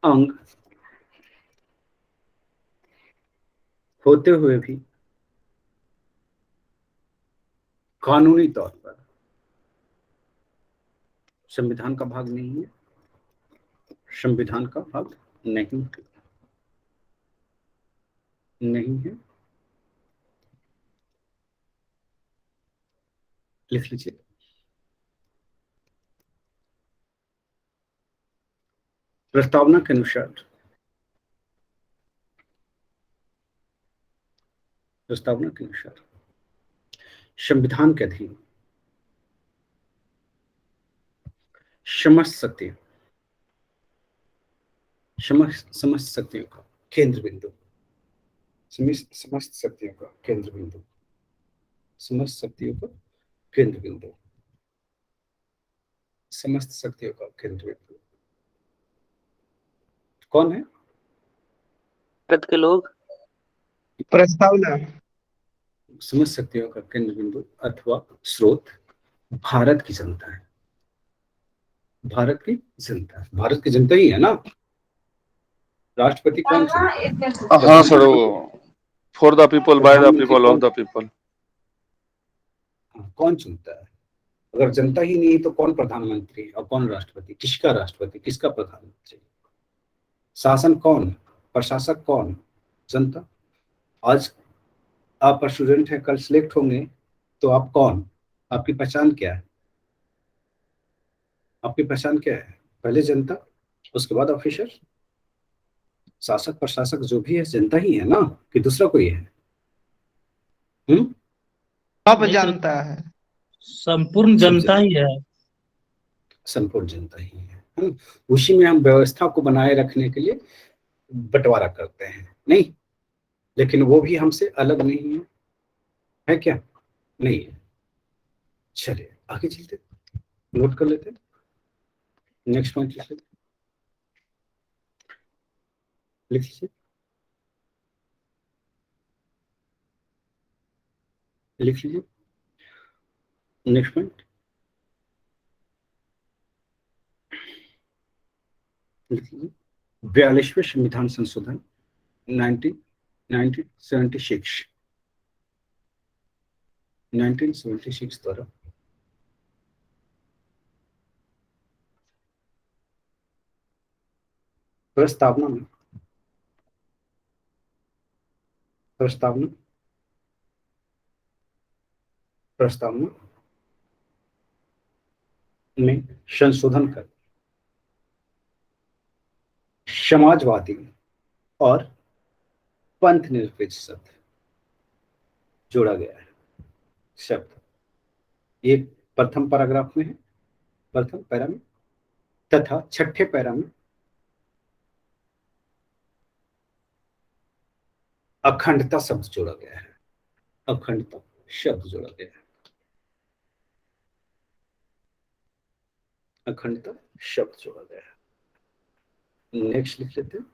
अंग होते हुए भी कानूनी तौर पर संविधान का भाग नहीं है, संविधान का भाग नहीं है। लिख लीजिए, प्रस्तावना के अनुसार, प्रस्तावना के अनुसार संविधान के अधीन समस्त शक्तियों का केंद्र बिंदु, समस्त शक्तियों का केंद्र बिंदु, समस्त शक्तियों का केंद्र बिंदु, समस्त शक्तियों का केंद्र बिंदु कौन है? भारत के लोग, प्रस्तावना समस्त शक्तियों का केंद्र बिंदु अथवा स्रोत भारत की जनता है, भारत की जनता, भारत की जनता ही है ना। राष्ट्रपति कौन सा? हाँ सर, वो for the people, by the people, of the people. कौन चुनता है? अगर जनता ही नहीं तो कौन प्रधानमंत्री और कौन राष्ट्रपति? किसका राष्ट्रपति, किसका प्रधानमंत्री? शासन कौन, प्रशासक कौन? जनता। आज आप स्टूडेंट हैं, कल सिलेक्ट होंगे तो आप कौन, आपकी पहचान क्या है? आपकी पहचान क्या है? पहले जनता, उसके बाद ऑफिसर। शासक प्रशासक जो भी है जनता ही है ना, कि दूसरा कोई है? सब जानता है, संपूर्ण जनता ही है। संपूर्ण जनता ही है। उसी में हम व्यवस्था को बनाए रखने के लिए बंटवारा करते हैं, नहीं, लेकिन वो भी हमसे अलग नहीं है क्या? नहीं है। चलिए आगे चलते, नोट कर लेते हैं, नेक्स्ट पॉइंट लिख लेते, लिख लीजिए, लिख लीजिए नेक्स्ट पॉइंट, लिख लीजिए 42वें संविधान संशोधन 1976 द्वारा प्रस्तावना में संशोधन कर समाजवादी और पंथ निरपेक्ष शब्द जोड़ा गया है। शब्द ये प्रथम पैराग्राफ में है, प्रथम पैरा में, तथा छठे पैरा में अखंडता शब्द जोड़ा गया है, अखंडता शब्द जोड़ा गया है, अखंडता शब्द जोड़ा गया है। नेक्स्ट लिख लेते हैं,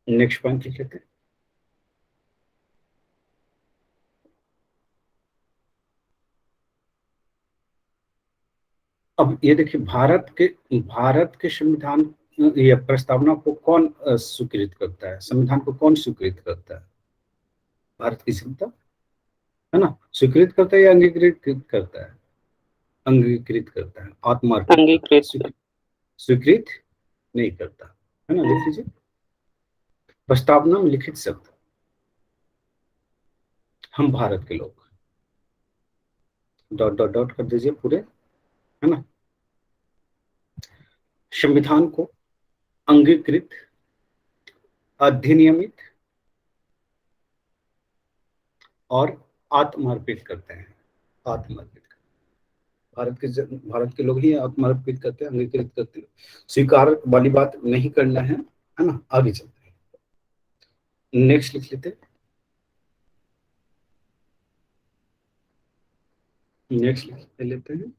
नेक्स्ट पॉइंट लिख लेते हैं, अब ये देखिए भारत के संविधान, ये प्रस्तावना को कौन स्वीकृत करता है? संविधान को कौन स्वीकृत करता है? भारत की जनता, है ना, स्वीकृत करता है या अंगीकृत करता है? अंगीकृत करता है, आत्मार्पित करता है, अंगीकृत। स्वीकृत नहीं करता, है ना। लिख लीजिए प्रस्तावना में लिखित शब्द, हम भारत के लोग, डॉट डॉट डॉट कर दीजिए पूरे, है ना। संविधान को अंगीकृत, अधिनियमित और आत्मार्पित करते हैं। आत्मार्पित भारत के लोग ही आत्मार्पित करते हैं, अंगीकृत करते हैं। स्वीकार वाली बात नहीं करना है ना। आगे चलते हैं, नेक्स्ट लिख लेते हैं, नेक्स्ट लिख लेते हैं।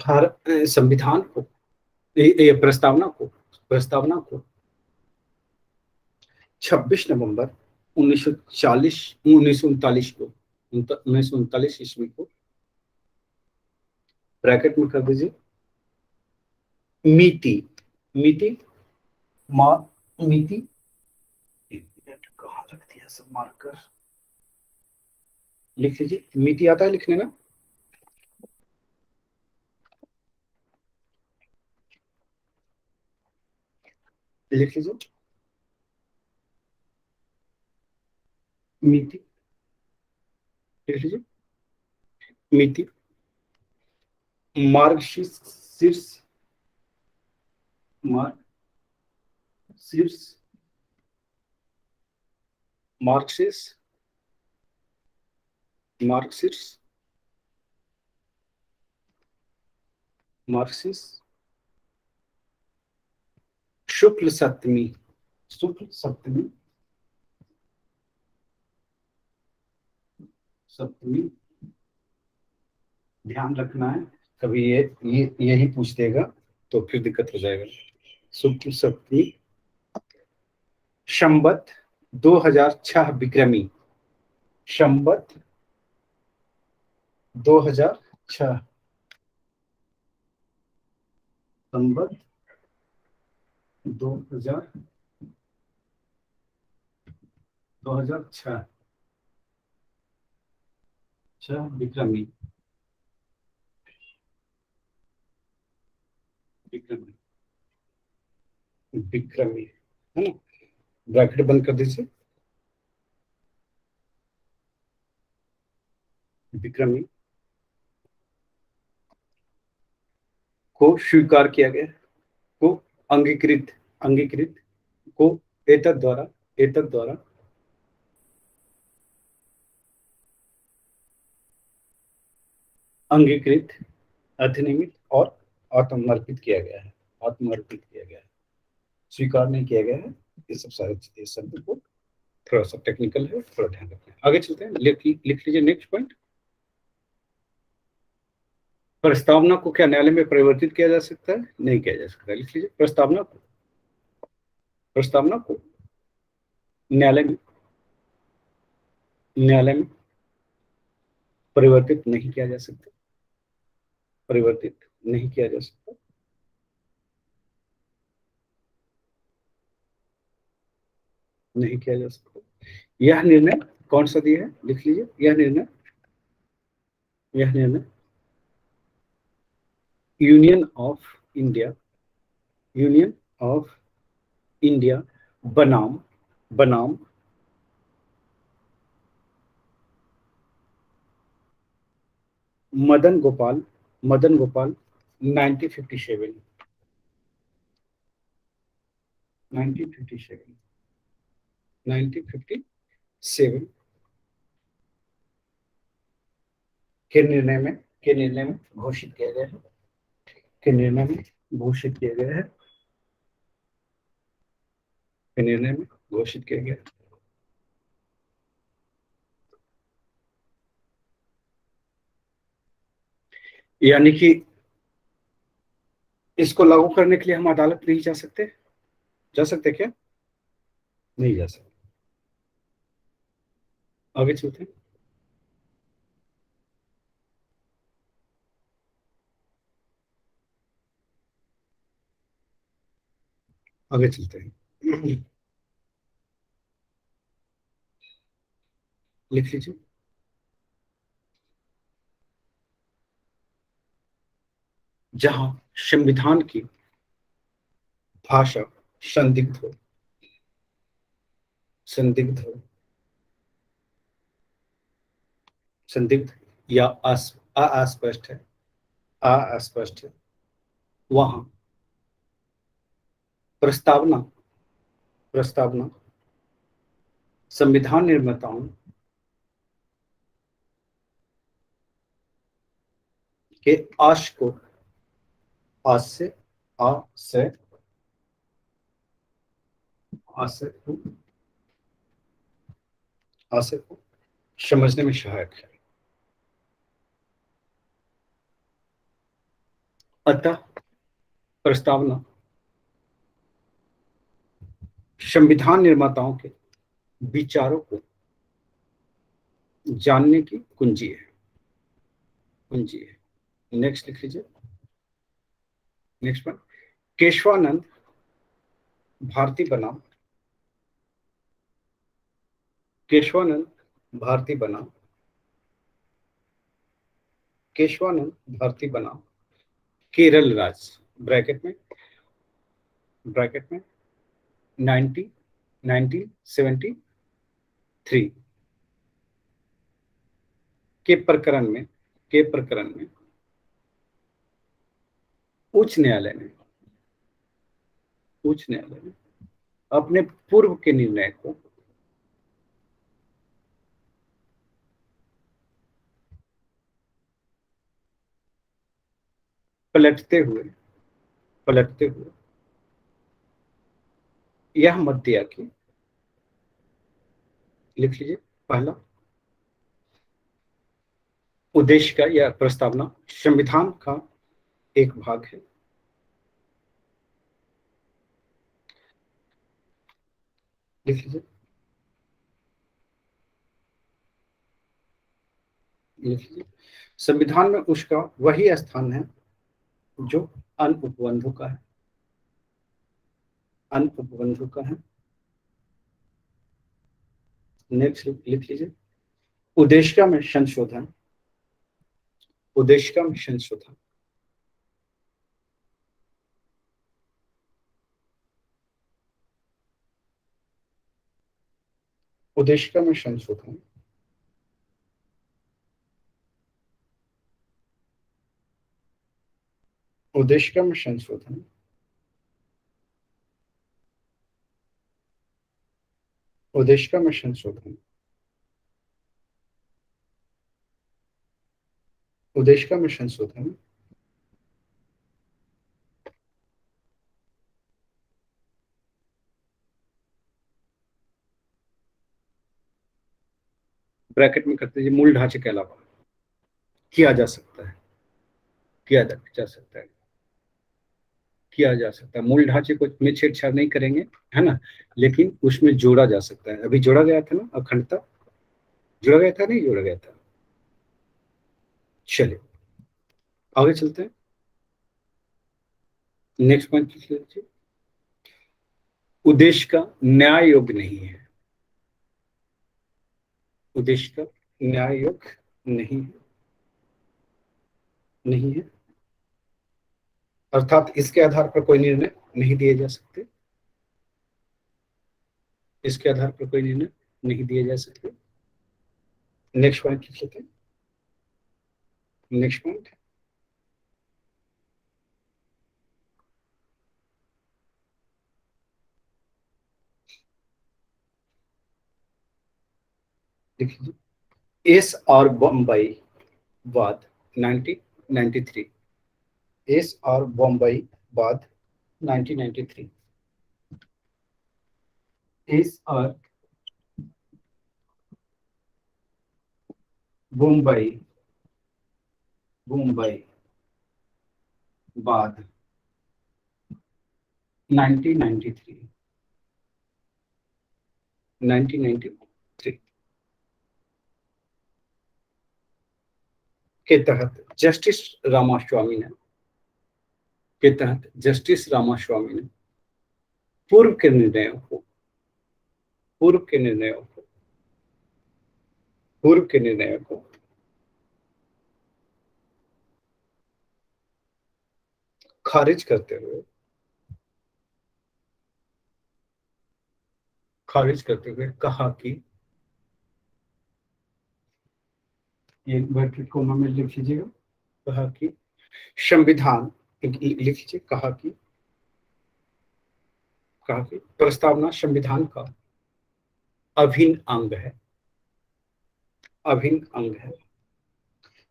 भारत संविधान को, ये प्रस्तावना को 26 नवंबर 1939 को, 1939 ईस्वी को, ब्रैकेट में कर दीजिए, मिति, मिति मिति, कहाँ रख दिया सब मार्कर, लिख लीजिए। मिति आता है लिखने में, लिख लीजिए मिति, लिख लीजिए मिति, मार्क्सिस्ट, मार्क्सिस्ट, मार्क्सिस्ट, मार्क्सिस्ट, मार्क्सिस्ट, शुक्ल सप्तमी, शुक्ल सप्तमी, सप्तमी, ध्यान रखना है, कभी ये यही पूछ देगा तो फिर दिक्कत हो जाएगा। शुक्ल सप्तमी, संवत 2006 विक्रमी, संवत 2006, संवत 2006 विक्रमी, विक्रमी, विक्रमी, है ना। ब्रैकेट बंद कर दीजिए, विक्रमी को स्वीकार किया गया, को अंगीकृत, अंगीकृत को एतद द्वारा, एतद द्वारा अंगीकृत, अधिनियमित और आत्मर्पित किया गया है, आत्मर्पित किया गया है, स्वीकार नहीं किया गया है। ये सब सारे इस शब्द को थोड़ा सा टेक्निकल है, थोड़ा ध्यान रखना है। आगे चलते हैं, लिख लीजिए नेक्स्ट पॉइंट। प्रस्तावना को क्या न्यायालय में परिवर्तित किया जा सकता है? नहीं किया जा सकता। लिख लीजिए प्रस्तावना को, प्रस्तावना को न्यायालय में, न्यायालय में परिवर्तित नहीं किया जा सकता, परिवर्तित नहीं किया जा सकता, नहीं किया जा सकता। यह निर्णय कौन सा दिया है? लिख लीजिए, यह निर्णय, यह निर्णय union of India, union of India बनाम, बनाम मदन गोपाल, मदन गोपाल 1957, 1957, 1957 के निर्णय में, के निर्णय में घोषित किया गया है, के निर्णय में घोषित किया गया है, के निर्णय में घोषित किया गया है। यानी कि इसको लागू करने के लिए हम अदालत नहीं जा सकते? जा सकते क्या? नहीं जा सकते। आगे चलते हैं, आगे चलते हैं। लिख लीजिए। जहां संविधान की भाषा संदिग्ध हो, संदिग्ध हो, संदिग्ध या अस्पष्ट है, अस्पष्ट है, वहां प्रस्तावना प्रस्तावना संविधान निर्माताओं के आशय को आशय आशय आशय को आशय को समझने में सहायक है। अतः प्रस्तावना संविधान निर्माताओं के विचारों को जानने की कुंजी है, कुंजी है। नेक्स्ट लिख लीजिए। नेक्स्ट वन, केशवानंद भारती बनाम, केशवानंद भारती बनाम, केशवानंद भारती बनाम केरल राज्य, ब्रैकेट में 1973 के प्रकरण में उच्च न्यायालय ने अपने पूर्व के निर्णय को पलटते हुए यह मत दिया कि, लिख लीजिए, पहला, उद्देश्य का यह प्रस्तावना संविधान का एक भाग है। लिख लीजिए, लिख लीजिए। संविधान में उसका वही स्थान है जो अन्य उपबंधों का है, अन्य उपबंधों का है। नेक्स्ट लिख लीजिए, उद्देशिका में संशोधन, उद्देशिका में संशोधन, उद्देशिका में संशोधन, उद्देशिका में संशोधन, उद्देशिका में संशोधन, उद्देशिका में संशोधन, ब्रैकेट में करते हैं, मूल ढांचे के अलावा किया जा सकता है, किया जा सकता है, किया जा सकता है। मूल ढांचे को में छेड़छाड़ नहीं करेंगे, है ना, लेकिन उसमें जोड़ा जा सकता है। अभी जोड़ा गया था ना, अखंडता जोड़ा गया था, नहीं जोड़ा गया था। चलिए आगे चलते हैं। नेक्स्ट पॉइंट लिख लीजिए, उद्देश्य का न्याय योग्य नहीं है, उद्देश्य का न्याय योग्य नहीं है, नहीं है, अर्थात इसके आधार पर कोई निर्णय नहीं दिए जा सकते, इसके आधार पर कोई निर्णय नहीं दिए जा सकते। नेक्स्ट पॉइंट लिख लेते हैं। नेक्स्ट पॉइंट, लिख लीजिए, एस और बम्बई वाद 1993, एस और बम्बई वाद 1993, एस और मुंबई बाद 1993 के तहत जस्टिस रामास्वामी ने पूर्व के निर्णयों को पूर्व के निर्णय को खारिज करते हुए कहा कि, ये वर्ड कोमा में लिख लीजिएगा, कहा कि संविधान, लिख लीजिए, कहा कि प्रस्तावना संविधान का अभिन्न अंग है, अभिन्न अंग है।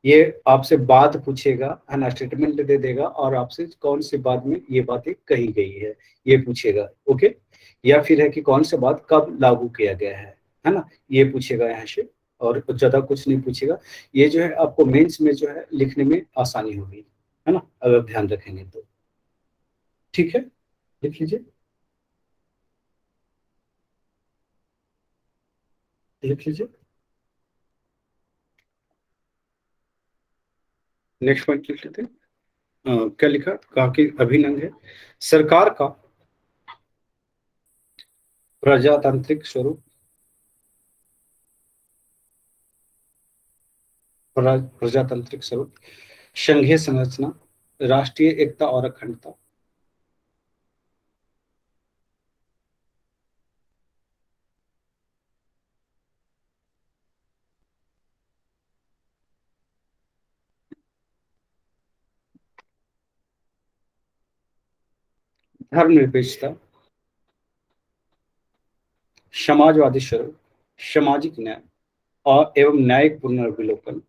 ये आपसे बात पूछेगा, है ना, स्टेटमेंट दे देगा और आपसे कौन से बात में ये बातें कही गई है ये पूछेगा, ओके। या फिर है कि कौन सा बात कब लागू किया गया है ना, ये पूछेगा यहाँ से, और ज्यादा कुछ नहीं पूछेगा। ये जो है आपको मेंस में जो है लिखने में आसानी होगी, है ना, अगर ध्यान रखेंगे तो। ठीक है, लिख लीजिए, लिख लीजिए। नेक्स्ट पॉइंट लिख लेते हैं। क्या लिखा, कहा कि अभिन्न अंग है सरकार का प्रजातांत्रिक स्वरूप, प्रजातांत्रिक स्वरूप, संघीय संरचना, राष्ट्रीय एकता और अखंडता, धर्मनिरपेक्षता, समाजवादी स्वरूप, सामाजिक न्याय और एवं न्यायिक पुनर्विलोकन,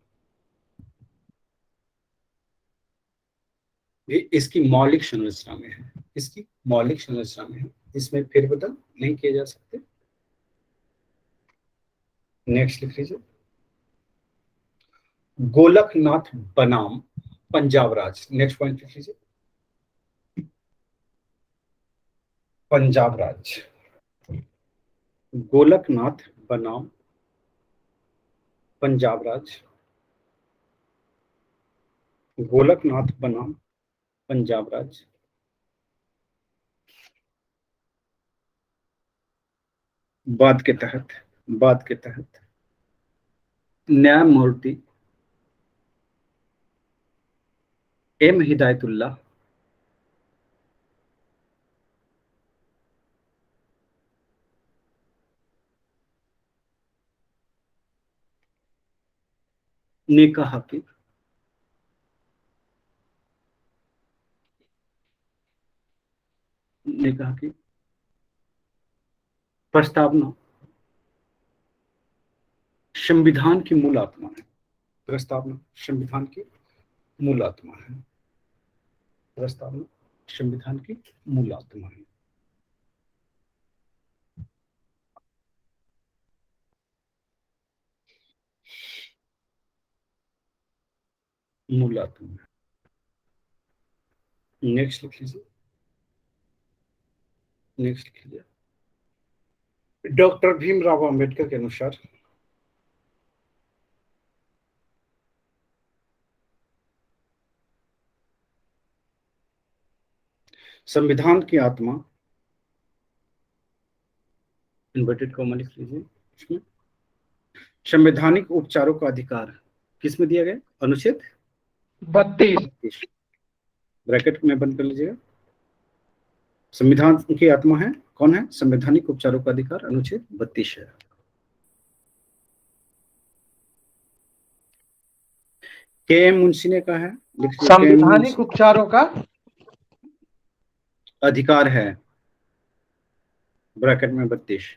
ये इसकी मौलिक संरचना में है, इसकी मौलिक संरचना में है, इसमें फेरबदल नहीं किए जा सकते। नेक्स्ट लिख लीजिए, गोलकनाथ बनाम पंजाब राज। नेक्स्ट पॉइंट लिख लीजिए, पंजाब राज, गोलकनाथ बनाम पंजाब राज, गोलकनाथ बनाम पंजाब राज, बाद के तहत न्यायमूर्ति एम हिदायतुल्लाह ने कहा कि प्रस्तावना संविधान की मूल आत्मा है, प्रस्तावना संविधान की मूल आत्मा है, प्रस्तावना संविधान की मूल आत्मा है। मूल आत्मा। नेक्स्ट लिख लीजिए, नेक्स्ट लिख लीजिए, डॉक्टर भीमराव अंबेडकर के अनुसार संविधान की आत्मा, इन्वर्टेड कॉमा लिख लीजिए इसमें, संवैधानिक उपचारों का अधिकार किसमें दिया गया, अनुच्छेद 32। ब्रैकेट में बंद कर लीजिएगा। संविधान की आत्मा है, कौन है, संवैधानिक उपचारों का अधिकार, अनुच्छेद 32 है। के एम मुंशी ने कहा है, संवैधानिक उपचारों का अधिकार है, ब्रैकेट में 32।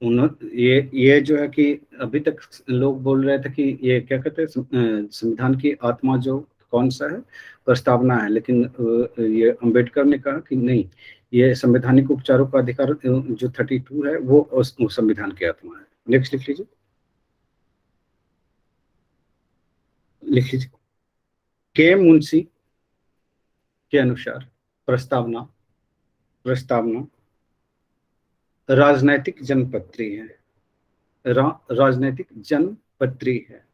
ये जो है कि अभी तक लोग बोल रहे थे कि ये क्या कहते हैं, संविधान की आत्मा जो कौन सा है, प्रस्तावना है, लेकिन ये अंबेडकर ने कहा कि नहीं, ये संवैधानिक उपचारों का अधिकार जो 32 है वो संविधान की आत्मा है। नेक्स्ट लिख लीजिए, लिख लीजिए, के मुंशी के अनुसार प्रस्तावना राजनैतिक जनपत्री है, राजनैतिक जनपत्री है।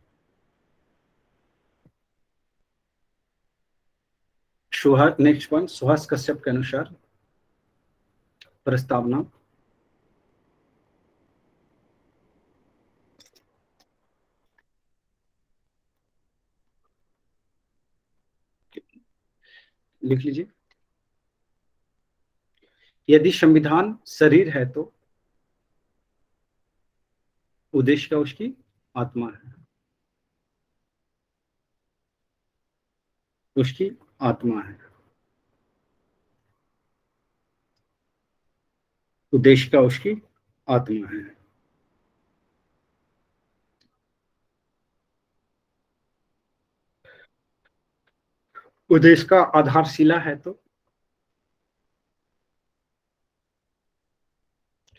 नेक्स्ट पॉइंट, सुभाष कश्यप के अनुसार प्रस्तावना लिख लीजिए। यदि संविधान शरीर है तो उद्देश्य क्या उसकी आत्मा है, उसकी आत्मा है। उद्देश्य का उसकी आत्मा है। उद्देश्य का आधारशिला है तो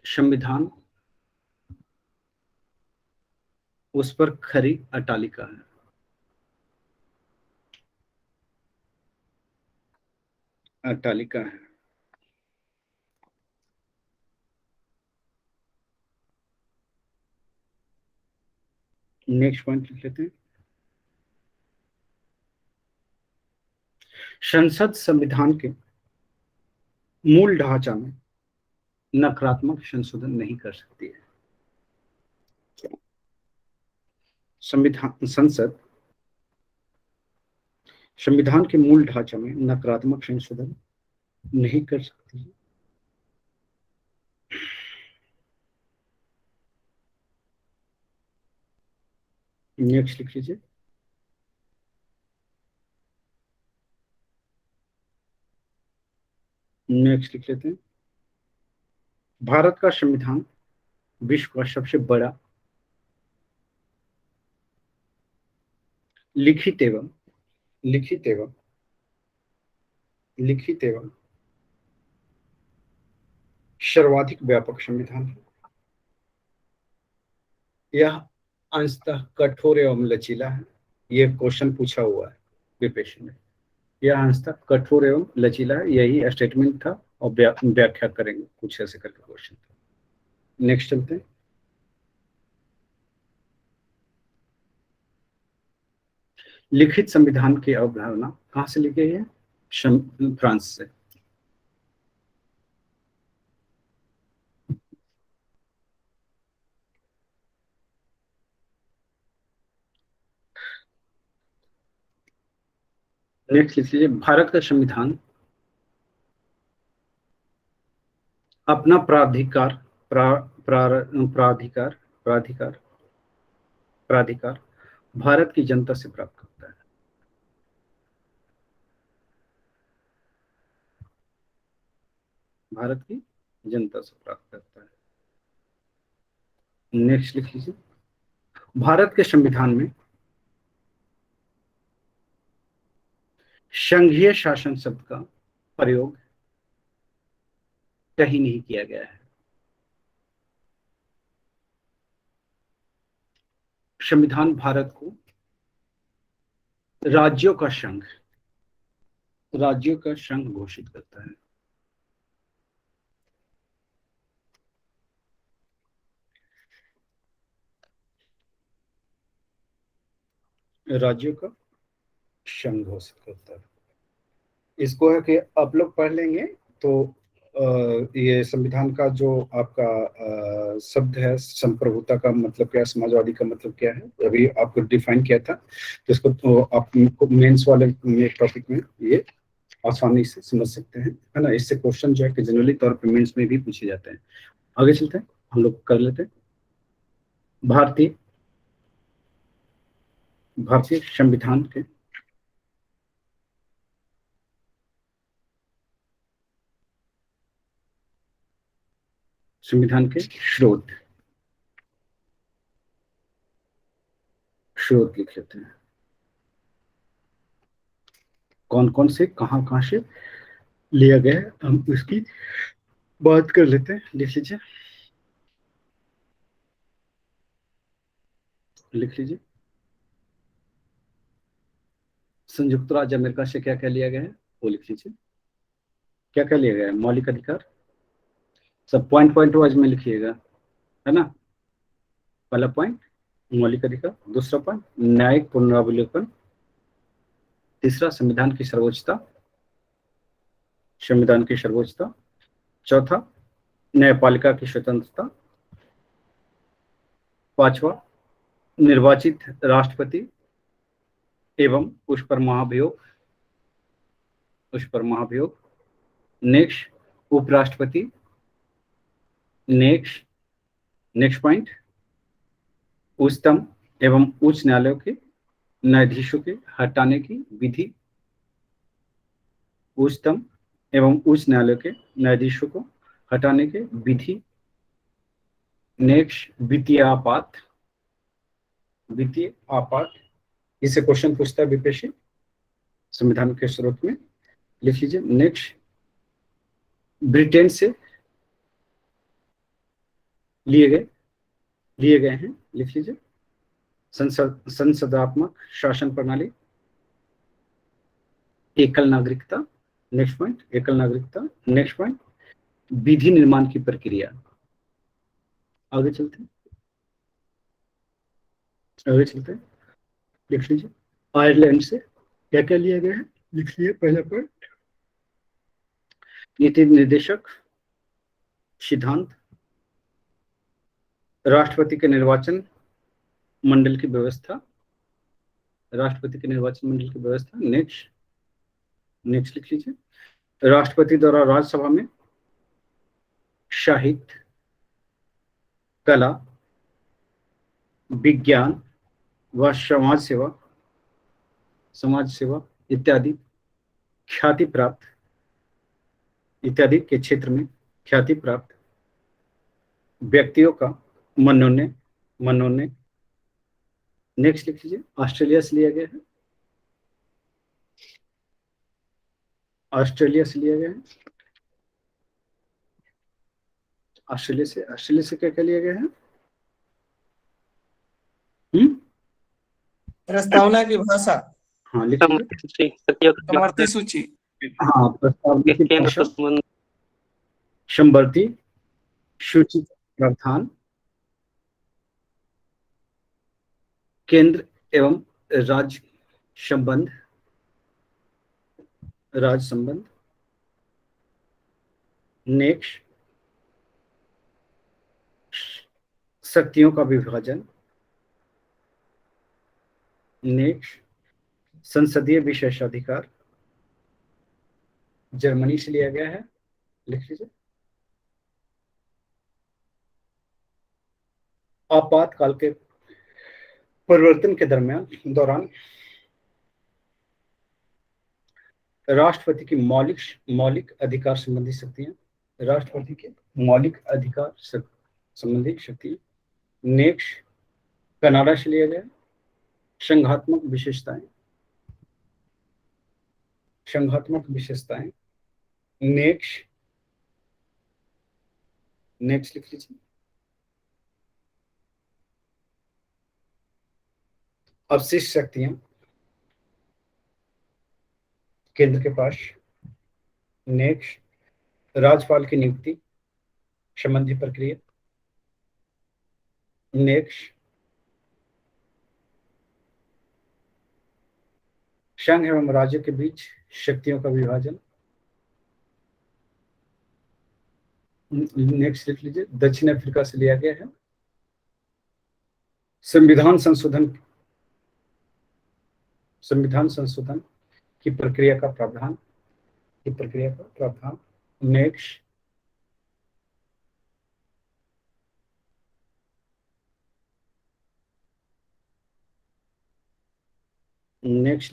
संविधान उस पर खरी अट्टालिका है। अट्टालिका है। नेक्स्ट पॉइंट लिख लेते हैं। संसद संविधान के मूल ढांचा में नकारात्मक संशोधन नहीं कर सकती है। संसद संविधान के मूल ढांचा में नकारात्मक संशोधन नहीं कर सकती है। नेक्स्ट लिख लीजिए। नेक्स्ट लिख लेते हैं। भारत का संविधान विश्व का सबसे बड़ा लिखित एवं लिखित एवं लिखित एवं सर्वाधिक व्यापक संविधान है। यह अंशतः कठोर एवं लचीला है। यह क्वेश्चन पूछा हुआ है प्रिपरेशन में। यह अंशतः कठोर एवं लचीला है, यही स्टेटमेंट था और व्याख्या करेंगे कुछ ऐसे करके क्वेश्चन। नेक्स्ट चलते हैं। लिखित संविधान की अवधारणा कहां से ली गई है? फ्रांस से। नेक्स्ट लिख लीजिए। भारत का संविधान अपना प्राधिकार प्राधिकार प्राधिकार प्राधिकार भारत की जनता से प्राप्त करता है। भारत की जनता से प्राप्त करता है। नेक्स्ट लिख लीजिए। भारत के संविधान में संघीय शासन शब्द का प्रयोग कहीं नहीं किया गया है। संविधान भारत को राज्यों का संघ घोषित करता है। राज्यों का संघ घोषित करता है। इसको है कि आप लोग पढ़ लेंगे तो ये संविधान का जो आपका शब्द है, संप्रभुता का मतलब क्या है, समाजवादी का मतलब क्या है, अभी आपको डिफाइन किया था। तो इसको तो आप मेंस वाले टॉपिक में ये आसानी से समझ सकते हैं, है ना। इससे क्वेश्चन जो है कि जनरली तौर पे मेंस में भी पूछे जाते हैं। आगे चलते हैं, हम लोग कर लेते हैं। भारतीय संविधान के स्रोत लिख लेते हैं। कौन कौन से कहां से लिया गया है हम उसकी बात कर लेते हैं। लिख लीजिए। लिख लीजिए। संयुक्त राज्य अमेरिका से क्या क्या लिया गया है वो लिख लीजिए। क्या क्या लिया गया है? मौलिक अधिकार। सब पॉइंट वाइज में लिखिएगा, है ना। पहला पॉइंट मौलिक अधिकार, दूसरा पॉइंट न्यायिक पुनरावलोकन, तीसरा संविधान की सर्वोच्चता, चौथा न्यायपालिका की स्वतंत्रता, पांचवा निर्वाचित राष्ट्रपति एवं उस पर महाभियोग उस पर महाभियोग। नेक्स्ट उपराष्ट्रपति। नेक्स्ट नेक्स्ट पॉइंट उच्चतम एवं उच्च न्यायालयों के न्यायाधीशों के हटाने की विधि। उच्चतम एवं उच्च न्यायालय के न्यायाधीशों को हटाने के विधि। नेक्स्ट वित्तीय आपात। वित्तीय आपात, इसे क्वेश्चन पूछता है बीपीएससी संविधान के स्रोत में, लिख लीजिए। नेक्स्ट ब्रिटेन से लिए गए हैं, लिख लीजिए। संसदात्मक शासन प्रणाली। एकल नागरिकता। नेक्स्ट पॉइंट एकल नागरिकता। नेक्स्ट पॉइंट विधि निर्माण की प्रक्रिया। आगे चलते हैं, लिख लीजिए। आयरलैंड से क्या क्या लिया गया है, लिख लीजिए। पहला पॉइंट नीति निर्देशक सिद्धांत। राष्ट्रपति के निर्वाचन मंडल की व्यवस्था। राष्ट्रपति के निर्वाचन मंडल की व्यवस्था। नेक्स्ट लिख लीजिए। राष्ट्रपति द्वारा राज्यसभा में साहित्य, कला, विज्ञान व समाज सेवा इत्यादि के क्षेत्र में ख्याति प्राप्त व्यक्तियों का मनोनयन। नेक्स्ट लिख लीजिए। ऑस्ट्रेलिया से लिया गया है। ऑस्ट्रेलिया से क्या क्या लिया गया है? प्रस्तावना की भाषा। हाँ लिख लीजिए। समर्थी सूची। हाँ प्रस्तावना की केंद्र भाषा, संबंध समवर्ती सूची प्रावधान, केंद्र एवं राज्य संबंध। नेक्स्ट शक्तियों का विभाजन। नेक्स्ट संसदीय विशेषाधिकार, जर्मनी से लिया गया है, लिख लीजिए। आपातकाल के परिवर्तन के दौरान राष्ट्रपति की मौलिक अधिकार संबंधी शक्तियां। राष्ट्रपति के मौलिक अधिकार संबंधी शक्ति। नेक्स्ट कनाडा से लिया गया संघात्मक विशेषताएं। नेक्स्ट लिख लीजिए। अवशिष्ट शक्तियां केंद्र के पास। नेक्स्ट राज्यपाल की नियुक्ति संबंधी प्रक्रिया। नेक्स्ट संघ एवं राज्यों के बीच शक्तियों का विभाजन। नेक्स्ट लिख लीजिए। दक्षिण अफ्रीका से लिया गया है संविधान संशोधन की प्रक्रिया का प्रावधान। नेक्स्ट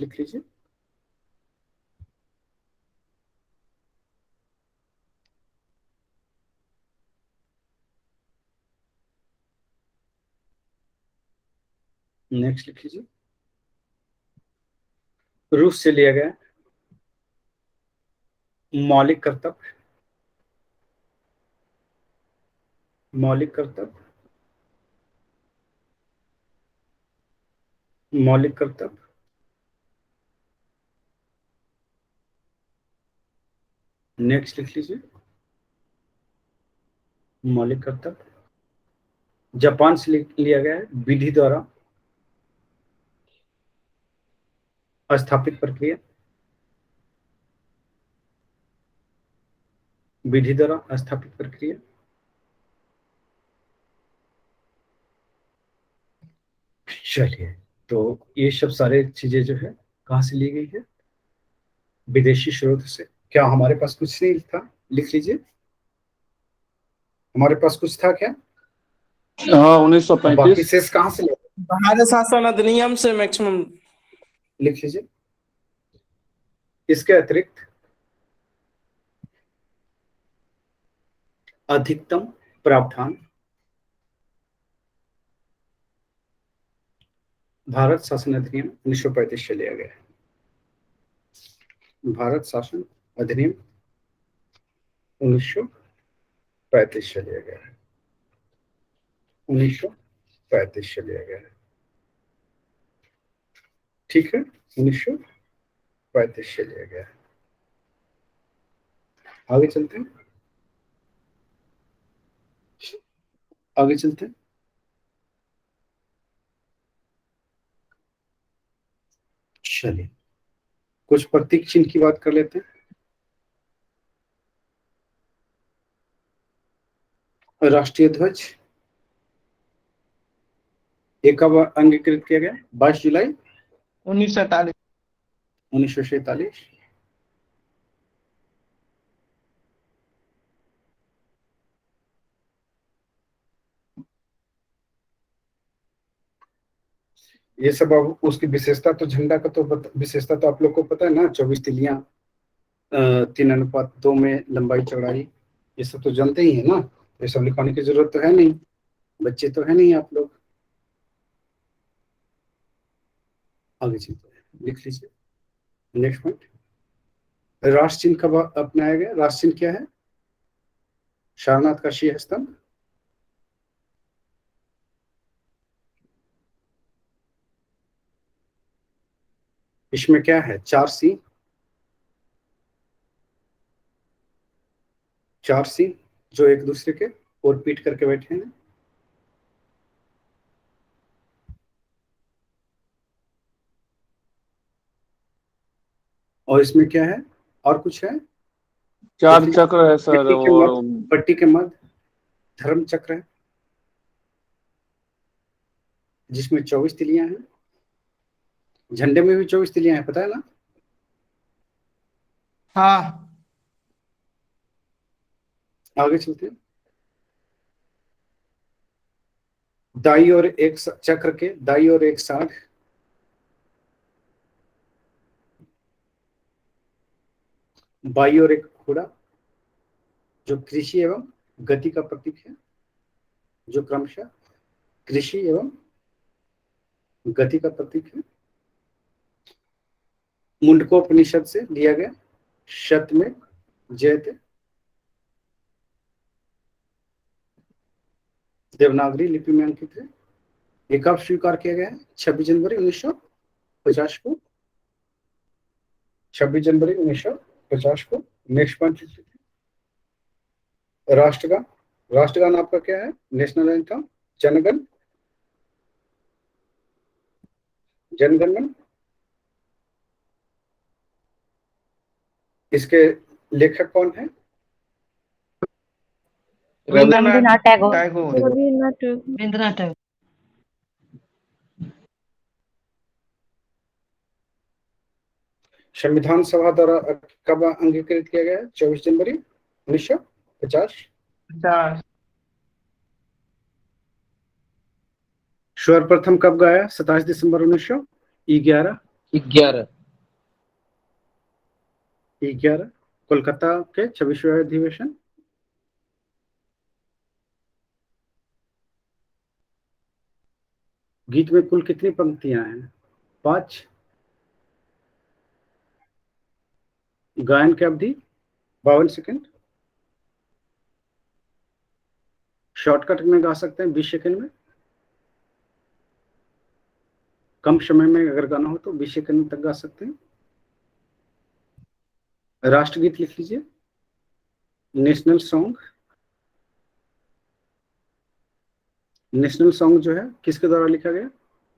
लिख लीजिए। नेक्स्ट लिख लीजिए। रूस से लिया गया मौलिक कर्तव्य। नेक्स्ट लिख लीजिए। मौलिक कर्तव्य। जापान से लिया गया है विधि द्वारा स्थापित प्रक्रिया। चलिए, तो ये सब सारे चीजें जो है कहाँ से ली गई है? विदेशी स्रोत से। क्या हमारे पास कुछ नहीं था? लिख लीजिए, हमारे पास कुछ था क्या? हाँ बाकी 1935। शेष कहाँ से ले? भारत शासन अधिनियम से मैक्सिमम। लिख लीजिए। इसके अतिरिक्त अधिकतम प्रावधान भारत शासन अधिनियम 1935 से लिया गया है। भारत शासन अधिनियम 1935 से लिया गया है। 1935 से लिया गया है। ठीक है, 1935 से लिया गया है। आगे चलते हैं, आगे चलते हैं। चलिए कुछ प्रतीक चिन्ह की बात कर लेते हैं। राष्ट्रीय ध्वज ये कब अंगीकृत किया गया? 22 जुलाई 1947। 1947। ये सब अब उसकी विशेषता तो, झंडा का तो विशेषता तो आप लोग को पता है ना, 24 तिलियां, 3:2 में लंबाई चौड़ाई, ये सब तो जानते ही है ना। ये सब लिखवाने की जरूरत तो है नहीं, बच्चे तो है नहीं आप लोग। आगे चलते हैं, लिख लीजिए नेक्स्ट पॉइंट। राष्ट्र चिन्ह कब अपनाया गया? राष्ट्र चिन्ह क्या है? सारनाथ का शीह स्तंभ, इसमें क्या है? 4 सिंह, 4 सिंह जो एक दूसरे के और पीट करके बैठे हैं। और इसमें क्या है? और कुछ है? 4 चक्र है सर, और पट्टी के मध्य धर्म चक्र है जिसमें 24 तिलियां हैं। झंडे में भी 24 तिलियां हैं, पता है ना? हाँ। आगे चलते हैं। दाई और एक चक्र के दाई और एक साढ़, बाई और एक घोड़ा, जो कृषि एवं गति का प्रतीक है, जो क्रमशः कृषि एवं गति का प्रतीक है। मुंडकोपनिषद से लिया गया, शतमेव जयते, देवनागरी लिपि में अंकित है। ये कब स्वीकार किया गया है? 26 जनवरी 1950 को। 26 जनवरी 1950 को। नेक्स्ट पॉइंट, राष्ट्रगान। राष्ट्रगान आपका क्या है? नेशनल एंथम, जनगण, जनगणमन। इसके लेखक कौन है? रविन्द्रनाथ टैगोर। रविन्द्रनाथ टैगोर। संविधान सभा द्वारा कब अंगीकृत किया गया? 24 जनवरी 1950। सर्वप्रथम कब गाया? 27 दिसंबर 1911। 11 कोलकाता के 26वें अधिवेशन। गीत में कुल कितनी पंक्तियां हैं? 5। गायन की अवधि 52 सेकंड। शॉर्टकट में गा सकते हैं 20 सेकंड में। कम समय में अगर गाना हो तो 20 सेकंड तक गा सकते हैं। राष्ट्रगीत लिख लीजिए, नेशनल सॉन्ग। नेशनल सॉन्ग जो है किसके द्वारा लिखा गया?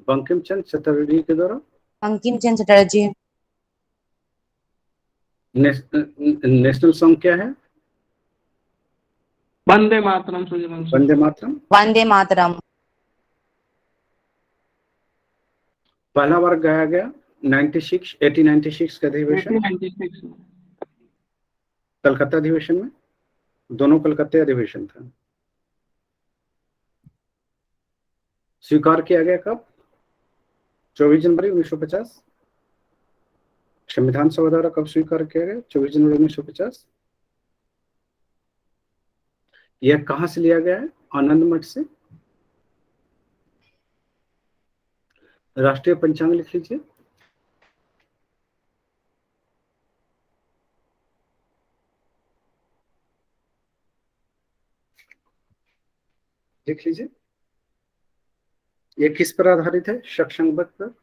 बंकिम चंद्र चटर्जी के द्वारा। बंकिम चंद्र चटर्जी। नेशनल सॉन्ग क्या है? वंदे मातरम, सूर्यवंशी। वंदे मातरम। वंदे मातरम। पहला बार गाया गया 1896 का अधिवेशन 1896 में। कलकत्ता अधिवेशन में, दोनों कलकत्ता अधिवेशन था। स्वीकार किया गया कब? 24 जनवरी 1950। संविधान सभा द्वारा कब स्वीकार किया गया? 24 जनवरी 1950। यह कहां से लिया गया है? आनंद मठ से। राष्ट्रीय पंचांग लिख लीजिए। लिख लीजिए। ये किस पर आधारित है? शक-संबद्ध पर।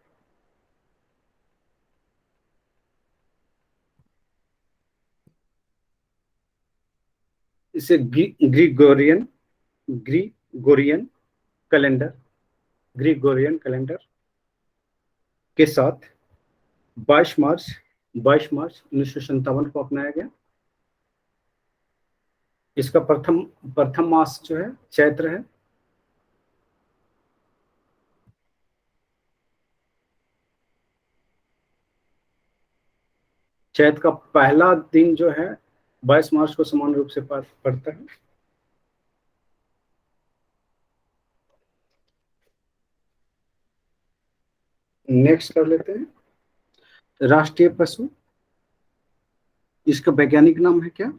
इसे ग्रिगोरियन कैलेंडर के साथ 22 मार्च 1957 को अपनाया गया। इसका प्रथम मास जो है चैत्र है। चैत्र का पहला दिन जो है 22 मार्च को समान रूप से पड़ता है। नेक्स्ट कर लेते हैं। राष्ट्रीय पशु, इसका वैज्ञानिक नाम है क्या?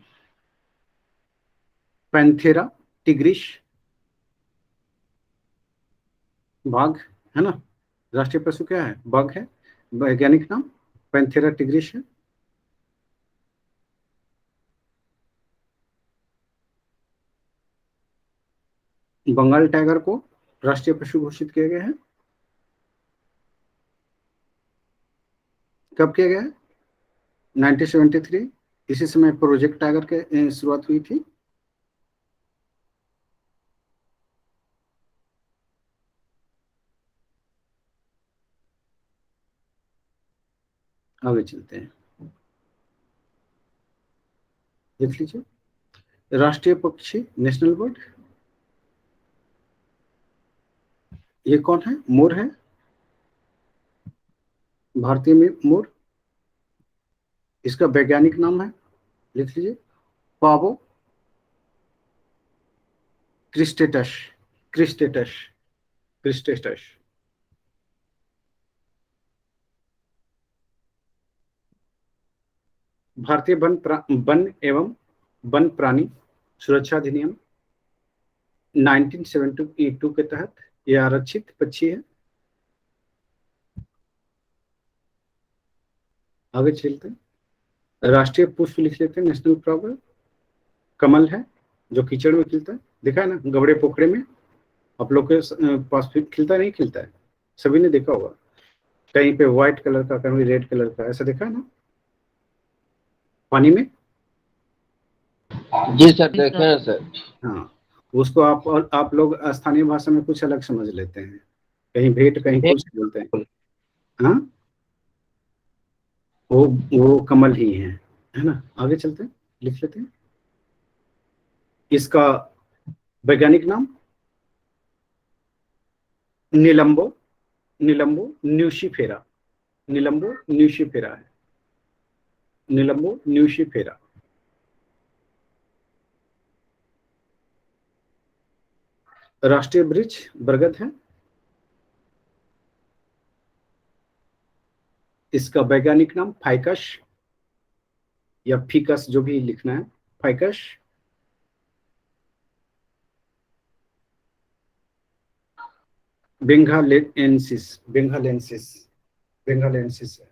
Panthera tigris. बाघ है ना। राष्ट्रीय पशु क्या है? बाघ है। वैज्ञानिक नाम पैंथेरा टिग्रिस है। बंगाल टाइगर को राष्ट्रीय पशु घोषित किया गया है। कब किया गया है? 1973। इसी समय प्रोजेक्ट टाइगर के शुरुआत हुई थी। आगे चलते हैं। देख लीजिए। राष्ट्रीय पक्षी, नेशनल बर्ड, ये कौन है? मोर है। भारतीय में मोर। इसका वैज्ञानिक नाम है, लिख लीजिए, पावो क्रिस्टेटस। भारतीय वन एवं वन प्राणी सुरक्षा अधिनियम 1972 के तहत यह आरक्षित पक्षी है। आगे चलते हैं। राष्ट्रीय पुष्प लिख लेते हैं, नेशनल फ्लावर, कमल है, जो कीचड़ में खिलता है। देखा है ना, गबड़े पोखरे में आप लोग के पास खिलता नहीं खिलता है? सभी ने देखा होगा। कहीं पे व्हाइट कलर का, कहीं रेड कलर का, ऐसा देखा है ना पानी में? जी सर, देखे हैं सर। हाँ, उसको आप लोग स्थानीय भाषा में कुछ अलग समझ लेते हैं। कहीं भेंट, कहीं कुछ बोलते हैं। हाँ, वो कमल ही है ना। आगे चलते हैं, लिख लेते हैं। इसका वैज्ञानिक नाम निलंबो न्यूसीफेरा है। निलंबो न्यूसीफेरा। राष्ट्रीय वृक्ष बरगद है। इसका वैज्ञानिक नाम फाइकस या फीकस, जो भी लिखना है, फाइकस। बेंगालेंसिस है।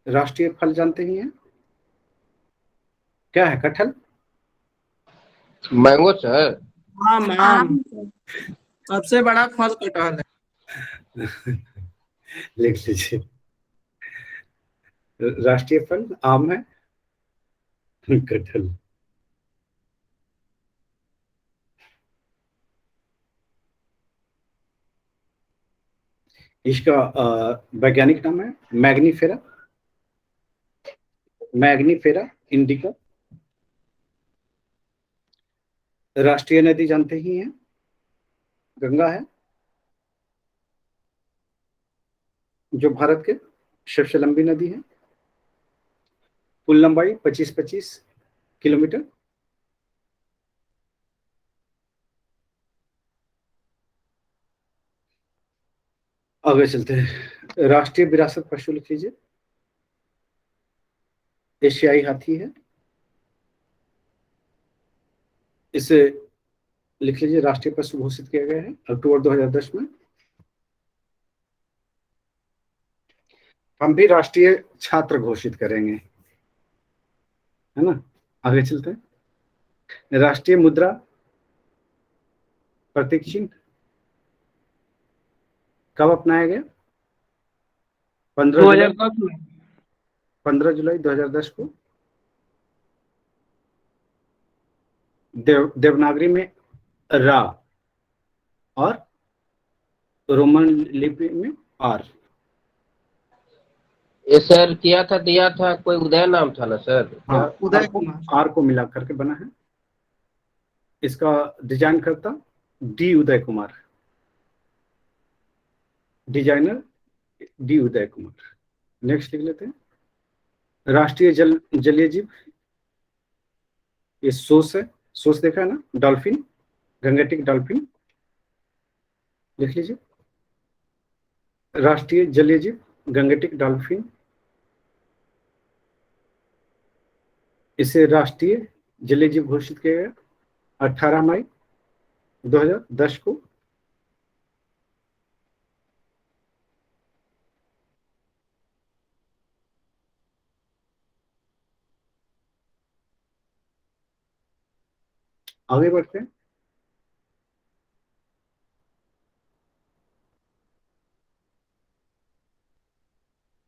राष्ट्रीय फल जानते ही हैं, क्या है? कटहल। Mango sir. आम। सबसे बड़ा फल कटहल है। लिख लीजिए। राष्ट्रीय फल आम है, कटहल। इसका वैज्ञानिक नाम है मैग्नीफेरा इंडिका। राष्ट्रीय नदी जानते ही हैं, गंगा है। जो भारत के सबसे लंबी नदी है। कुल लंबाई 25 किलोमीटर। आगे चलते हैं। राष्ट्रीय विरासत पशु लिख लीजिए। एशियाई हाथी है। इसे लिख लीजिए, राष्ट्रीय पशु घोषित किया गया है अक्टूबर 2010 में। हम भी राष्ट्रीय छात्र घोषित करेंगे, है ना। आगे चलते हैं। राष्ट्रीय मुद्रा प्रतीक चिन्ह कब अपनाया गया? 15 जुलाई 2010 को। देवनागरी में रा और रोमन लिपि में आर। ये सर दिया था कोई उदय नाम था ना सर? हाँ, उदय कुमार। आर को मिला करके बना है। इसका डिजाइन करता D Uday Kumar, designer D Uday Kumar. Next लिख लेते हैं। राष्ट्रीय जलीय जीव, ये सोस है। सोस देखा है ना, डॉल्फिन, गंगेटिक डॉल्फिन लिख लीजिए। राष्ट्रीय जलीय जीव गंगेटिक डॉल्फिन। इसे राष्ट्रीय जलीय जीव घोषित किया गया 18 मई 2010 को। आगे बढ़ते हैं।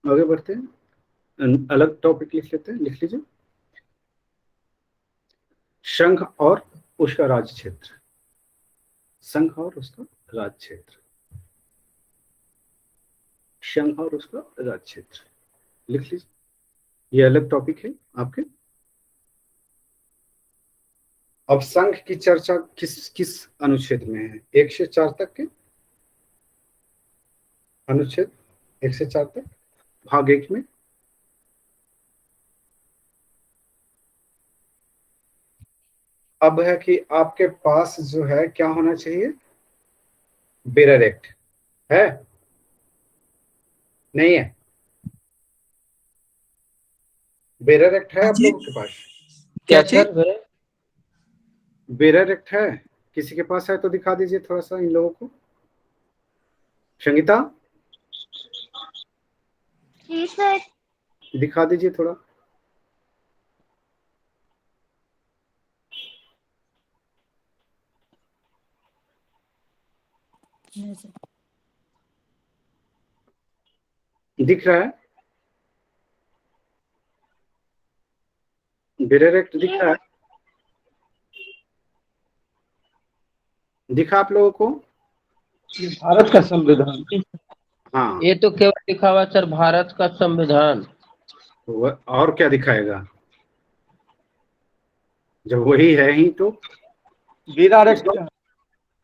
आगे बढ़ते हैं, अलग टॉपिक लिख लेते हैं। लिख लीजिए, संघ और उसका राज्य क्षेत्र। संघ और उसका राज्य क्षेत्र। संघ और उसका राज्य क्षेत्र लिख लीजिए। ये अलग टॉपिक है आपके। अब संघ की चर्चा किस किस अनुच्छेद में है? 1 से 4 तक के अनुच्छेद, 1 से 4 तक, भाग 1 में। अब है कि आपके पास जो है क्या होना चाहिए? बेरर एक्ट है, नहीं है? बेरर एक्ट है आप लोगों के पास? क्या सर? बेरर एक्ट है? किसी के पास है तो दिखा दीजिए थोड़ा सा इन लोगों को। संगीता, जी सर। दिखा दीजिए थोड़ा। दिख रहा है? बेरर एक्ट दिख रहा है? दिखा आप लोगों को? भारत का संविधान। हाँ, ये तो केवल लिखा हुआ सर भारत का संविधान। और क्या दिखाएगा जब वही है ही तो। Bearer act.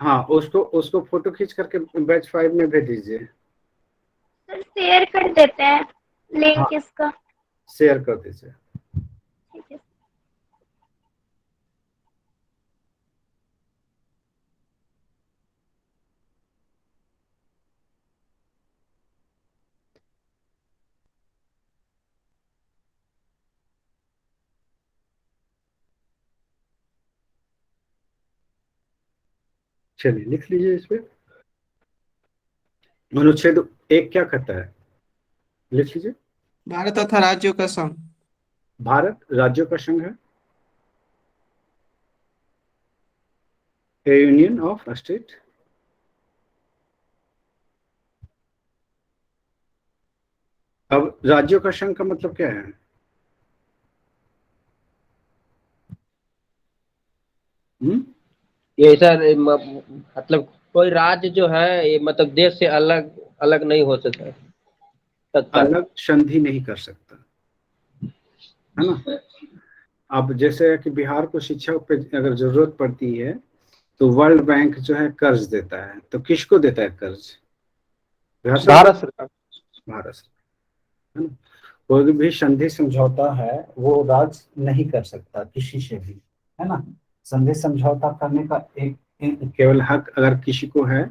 हाँ, उसको उसको फोटो खींच करके बैच 5 में भेज दीजिए। सर शेयर कर देते हैं लिंक हाँ। इसका। शेयर कर दीजिए। ठीक है। चलिए लिख लीजिए इस पे। अनुच्छेद 1 क्या कहता है? लिख लीजिए। भारत तथा राज्यों का संघ। भारत राज्यों का संघ है। A union of state. अब राज्यों का संघ का मतलब क्या है? ये सर मतलब कोई राज्य जो है ये मतलब देश से अलग अलग नहीं हो सकता। अलग संधि नहीं कर सकता, है ना। अब जैसे कि बिहार को शिक्षा पे अगर जरूरत पड़ती है तो वर्ल्ड बैंक जो है कर्ज देता है, तो किसको देता है कर्ज? भारत सरकार। भारत सरकार, है ना। कोई भी संधि समझौता है वो राज्य नहीं कर सकता किसी से भी, है ना। संधि समझौता करने का एक केवल हक अगर किसी को है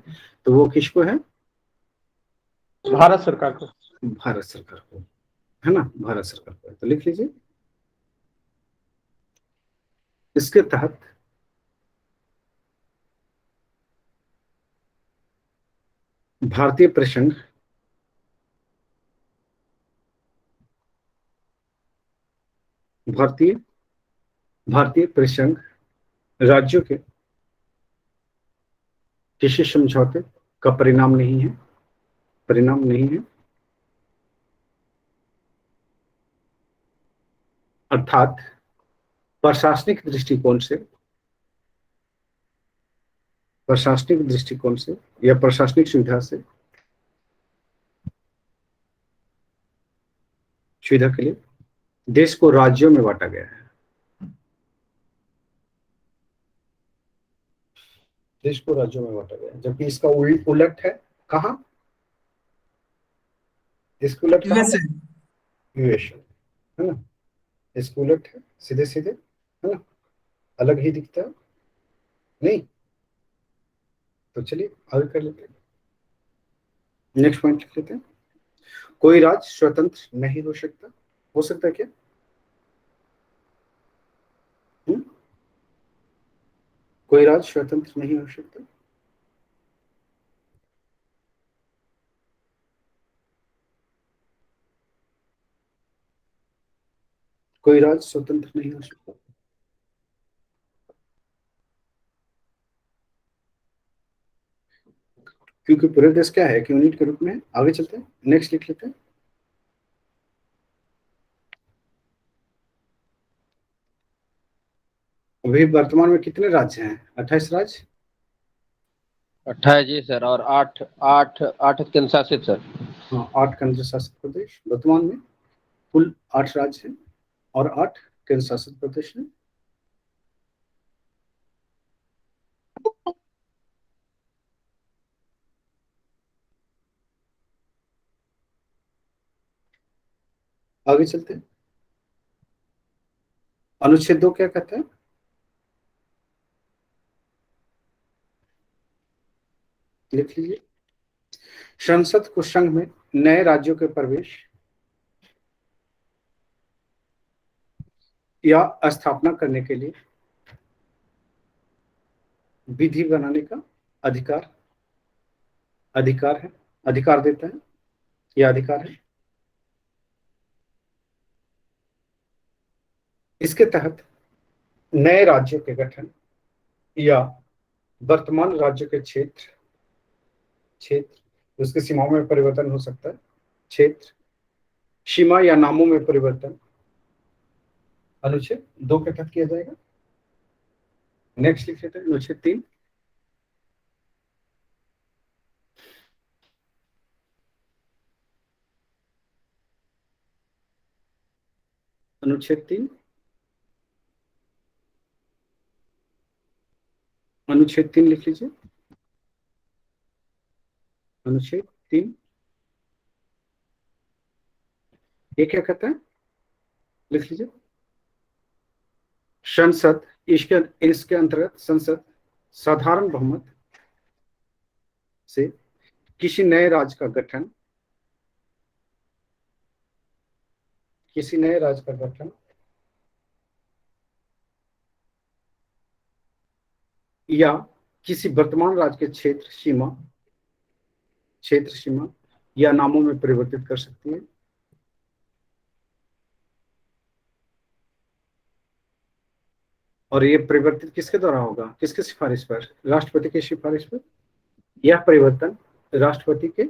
तो वो किसको है? भारत सरकार को। भारत सरकार को, है ना, भारत सरकार को। तो लिख लीजिए, इसके तहत भारतीय प्रसंघ भारतीय भारतीय प्रसंघ राज्यों के किसी समझौते का परिणाम नहीं है, परिणाम नहीं है। अर्थात प्रशासनिक दृष्टिकोण से या प्रशासनिक सुविधा के लिए देश को राज्यों में बांटा गया है। देश को राज्यों में बांटा गया है, जबकि इसका उलट है कहाँ? इसका उलट कहाँ है? यूएस, है ना। इसका उलट है सीधे सीधे, है ना, अलग ही दिखता है नहीं। तो चलिए आगे कर लेते हैं, नेक्स्ट पॉइंट लिख लेते हैं। कोई राज्य स्वतंत्र नहीं हो सकता क्या? कोई राज्य स्वतंत्र नहीं हो सकता। कोई राज्य स्वतंत्र नहीं हो सकता। क्योंकि पूरे देश क्या है कि यूनिट के रूप में। आगे चलते हैं, नेक्स्ट लिख लेते हैं। अभी वर्तमान में कितने राज्य हैं? 28 राज्य। 28 जी सर, और 8 केंद्र शासित सर। हाँ, 8 केंद्र शासित प्रदेश। वर्तमान में कुल 8 राज्य हैं और 8 केंद्र शासित प्रदेश हैं। आगे चलते हैं, अनुच्छेद 2 क्या कहता है? लिख लीजिए, संसद को संघ में नए राज्यों के प्रवेश या स्थापना करने के लिए विधि बनाने का अधिकार देता है, यह अधिकार है। इसके तहत नए राज्यों के गठन या वर्तमान राज्यों के क्षेत्र उसकी सीमाओं में परिवर्तन हो सकता है। क्षेत्र, सीमा या नामों में परिवर्तन अनुच्छेद 2 के तहत किया जाएगा। नेक्स्ट लिख लेते हैं, अनुच्छेद 3। अनुच्छेद 3 लिख लीजिए, अनुच्छेद 3 ये क्या कहता है? लिख लीजिए, संसद इसके अंतर्गत संसद साधारण बहुमत से किसी नए राज्य का गठन या किसी वर्तमान राज्य के क्षेत्र सीमा या नामों में परिवर्तित कर सकती है। और ये परिवर्तित किसके द्वारा होगा? किसके सिफारिश पर? राष्ट्रपति की सिफारिश पर। यह परिवर्तन राष्ट्रपति के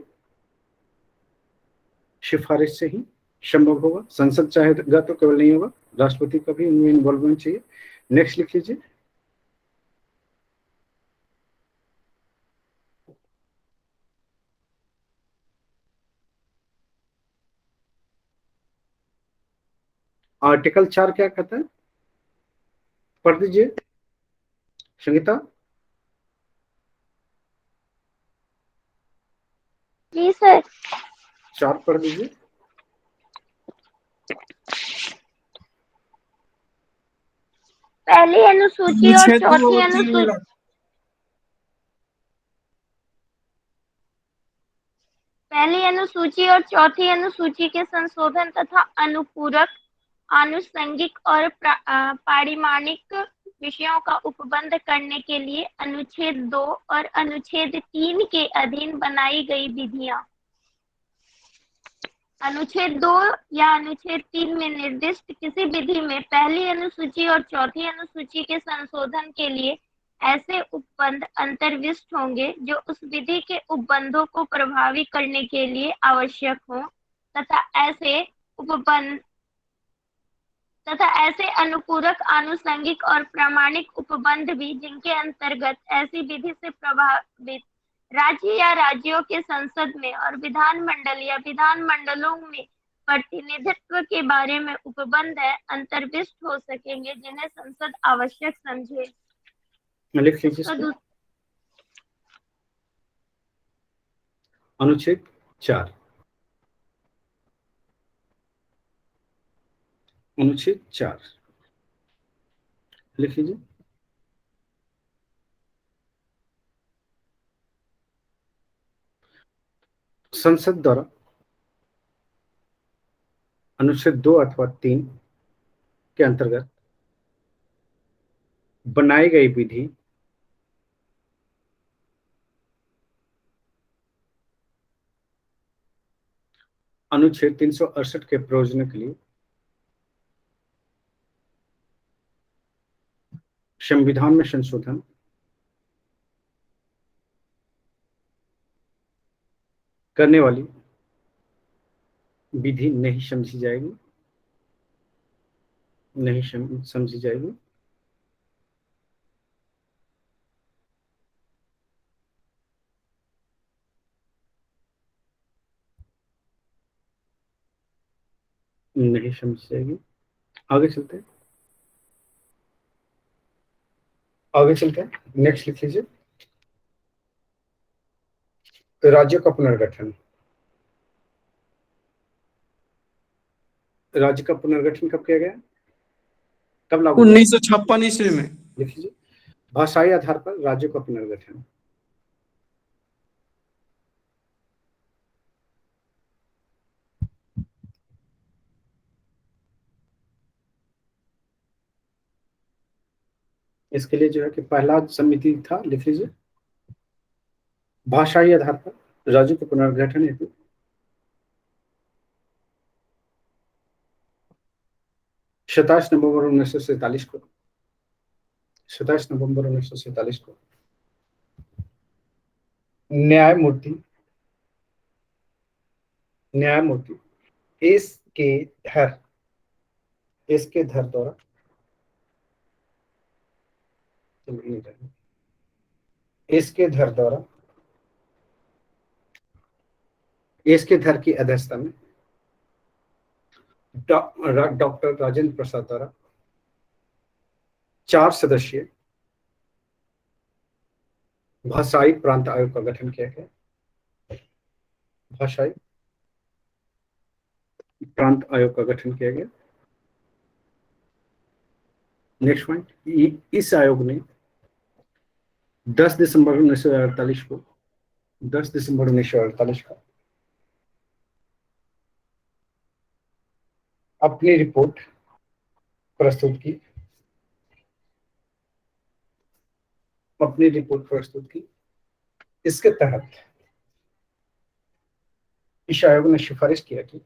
सिफारिश से ही संभव होगा। संसद चाहेगा तो केवल नहीं होगा, राष्ट्रपति का भी इनमें इन्वॉल्वमेंट चाहिए। नेक्स्ट लिख लीजिए, आर्टिकल 4 क्या कहता है? पढ़ दीजिए संगीता। जी सर। 4 पढ़ दीजिए। पहली अनुसूची और चौथी अनुसूची पहली अनुसूची और चौथी अनुसूची के संशोधन तथा अनुपूरक आनुषंगिक और पारिमाणिक विषयों का उपबंध करने के लिए अनुच्छेद 2 और अनुच्छेद 3 के अधीन बनाई गई विधियां। अनुच्छेद 2 या अनुच्छेद 3 में निर्दिष्ट किसी विधि में पहली अनुसूची और चौथी अनुसूची के संशोधन के लिए ऐसे उपबंध अंतर्विष्ट होंगे जो उस विधि के उपबंधों को प्रभावी करने के लिए आवश्यक हों तथा ऐसे अनुपूरक आनुषंगिक और प्रामाणिक उपबंध भी जिनके अंतर्गत ऐसी विधि से प्रभावित राज्य या राज्यों के संसद में और विधानमंडल या विधानमंडलों में प्रतिनिधित्व के बारे में उपबंध है अंतर्विष्ट हो सकेंगे जिन्हें संसद आवश्यक समझे। लिख लीजिए इसको। अनुच्छेद 4 अनुच्छेद 4 लिख लीजिए। संसद द्वारा अनुच्छेद 2 अथवा 3 के अंतर्गत बनाई गई विधि अनुच्छेद 368 के प्रयोजनों के लिए संविधान में संशोधन करने वाली विधि नहीं समझी जाएगी, नहीं समझी जाएगी। नहीं समझी जाएगी। आगे चलते हैं, आगे चलते हैं। नेक्स्ट लिख लीजिए। राज्यों का पुनर्गठन। राज्य का पुनर्गठन कब किया गया, कब लागू? 1956 ईस्वी में। लिख लीजिए। भाषाई आधार पर राज्यों का पुनर्गठन। इसके लिए जो है कि पहला समिति था, लिख लीजिए। भाषाई आधार पर राज्यों के पुनर्गठन हेतु 27 नवंबर 1947 को 27 नवंबर 1947 को न्यायमूर्ति एस के धर द्वारा एस के धर की अध्यक्षता में डॉक्टर राजेंद्र प्रसाद द्वारा 4 सदस्यीय भाषाई प्रांत आयोग का गठन किया गया। भाषाई प्रांत आयोग का गठन किया गया। नेक्स्ट पॉइंट, इस आयोग ने 10 दिसंबर 1948 को अपनी रिपोर्ट प्रस्तुत की। इसके तहत इस आयोग ने सिफारिश किया कि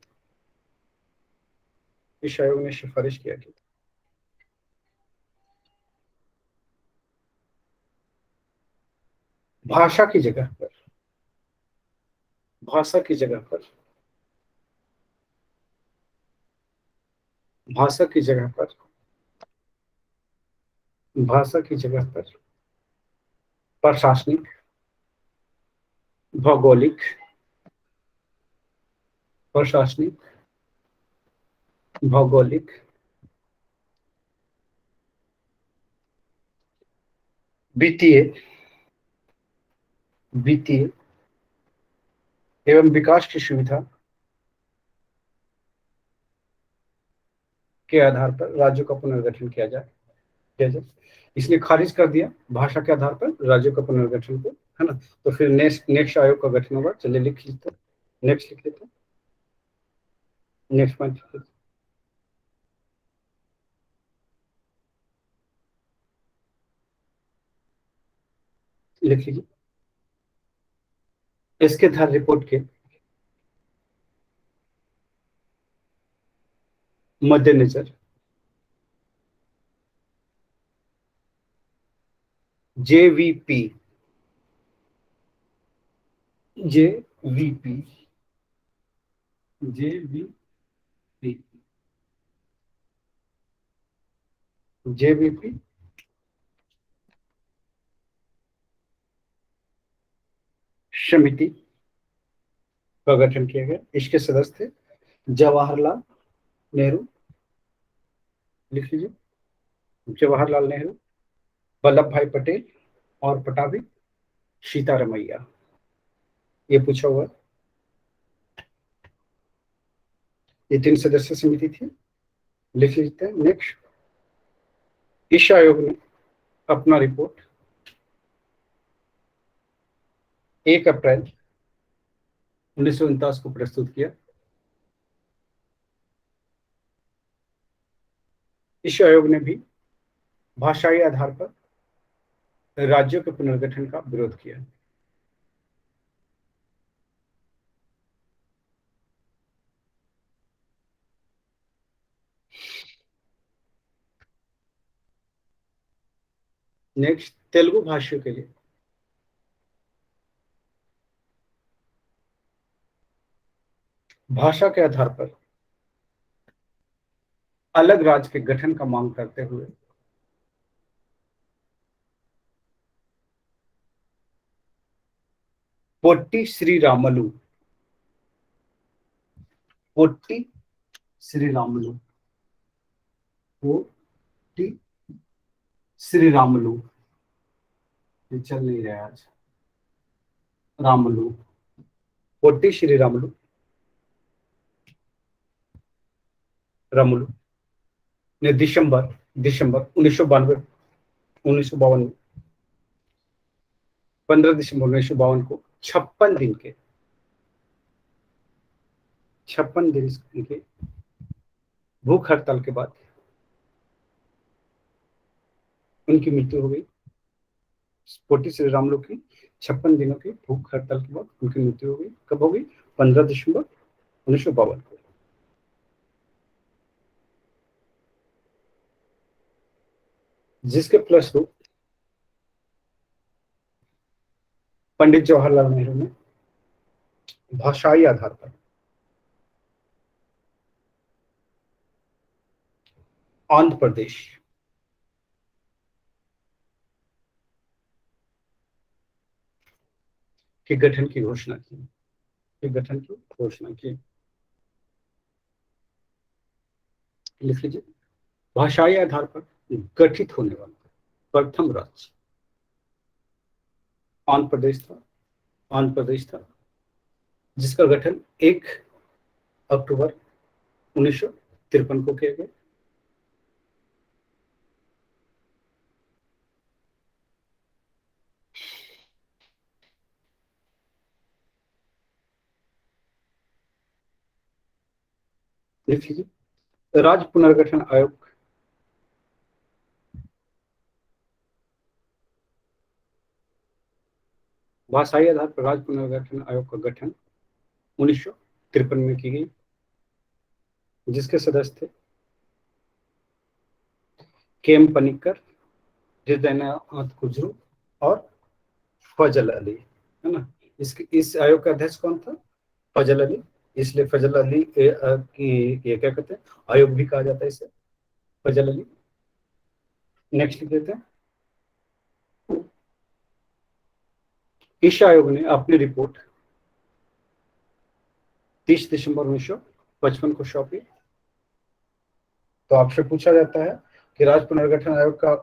भाषा की जगह पर प्रशासनिक, भौगोलिक, वित्तीय एवं विकास की सुविधा के आधार पर राज्यों का पुनर्गठन किया जाए। इसने खारिज कर दिया भाषा के आधार पर राज्यों का पुनर्गठन को, है ना। तो फिर नेक्स्ट आयोग का गठन होगा। चलिए लिख लेते हैं, नेक्स्ट लिख लेते हैं, नेक्स्ट पॉइंट लिख लीजिए। इसके आधार रिपोर्ट के मद्देनजर जेवीपी समिति का गठन किया गया। इसके सदस्य थे जवाहरलाल नेहरू, लिख लीजिए, जवाहरलाल नेहरू, वल्लभ भाई पटेल और पटाभी सीतारमैया। ये पूछा हुआ, ये 3 सदस्य समिति थी, लिख लेते हैं। नेक्स्ट, इस आयोग ने अपना रिपोर्ट 1 अप्रैल 1949 को प्रस्तुत किया। इस आयोग ने भी भाषाई आधार पर राज्यों के पुनर्गठन का विरोध किया। नेक्स्ट, तेलुगु भाषियों के लिए भाषा के आधार पर अलग राज्य के गठन का मांग करते हुए पोट्टी श्रीरामुलु ये चल नहीं रहा है आज, पोट्टी श्रीरामुलु ने दिसंबर 1952 में 15 दिसंबर 1952 को 56 दिन के भूख हड़ताल के बाद उनकी मृत्यु हो गई। पोट्टी श्रीरामुलु की 56 दिनों की भूख हड़ताल के बाद उनकी मृत्यु हो गई। कब हो गई? 15 दिसंबर 1952 को। जिसके फलस्वरूप पंडित जवाहरलाल नेहरू ने भाषाई आधार पर आंध्र प्रदेश के गठन की घोषणा की। लिख लीजिए, भाषाई आधार पर गठित होने वाला प्रथम राज्य आंध्र प्रदेश था, जिसका गठन 1 अक्टूबर 1953 को किया गया। लिख लीजिए, राज्य पुनर्गठन आयोग भाषाई आधार पर राज्य पुनर्गठन आयोग का गठन 1953 में की गई, जिसके सदस्य थे के.एम. पनिक्कर, हृदयनाथ कुजरू और फजल अली, है ना। इस आयोग का अध्यक्ष कौन था? फजल अली। इसलिए फजल अली की ये क्या कहते हैं, आयोग भी कहा जाता है इसे, फजल अली। नेक्स्ट लिख देते हैं। इस आयोग ने अपनी रिपोर्ट 30 दिसंबर 1955 को सौंपी। तो आपसे पूछा जाता है कि राज्य पुनर्गठन आयोग का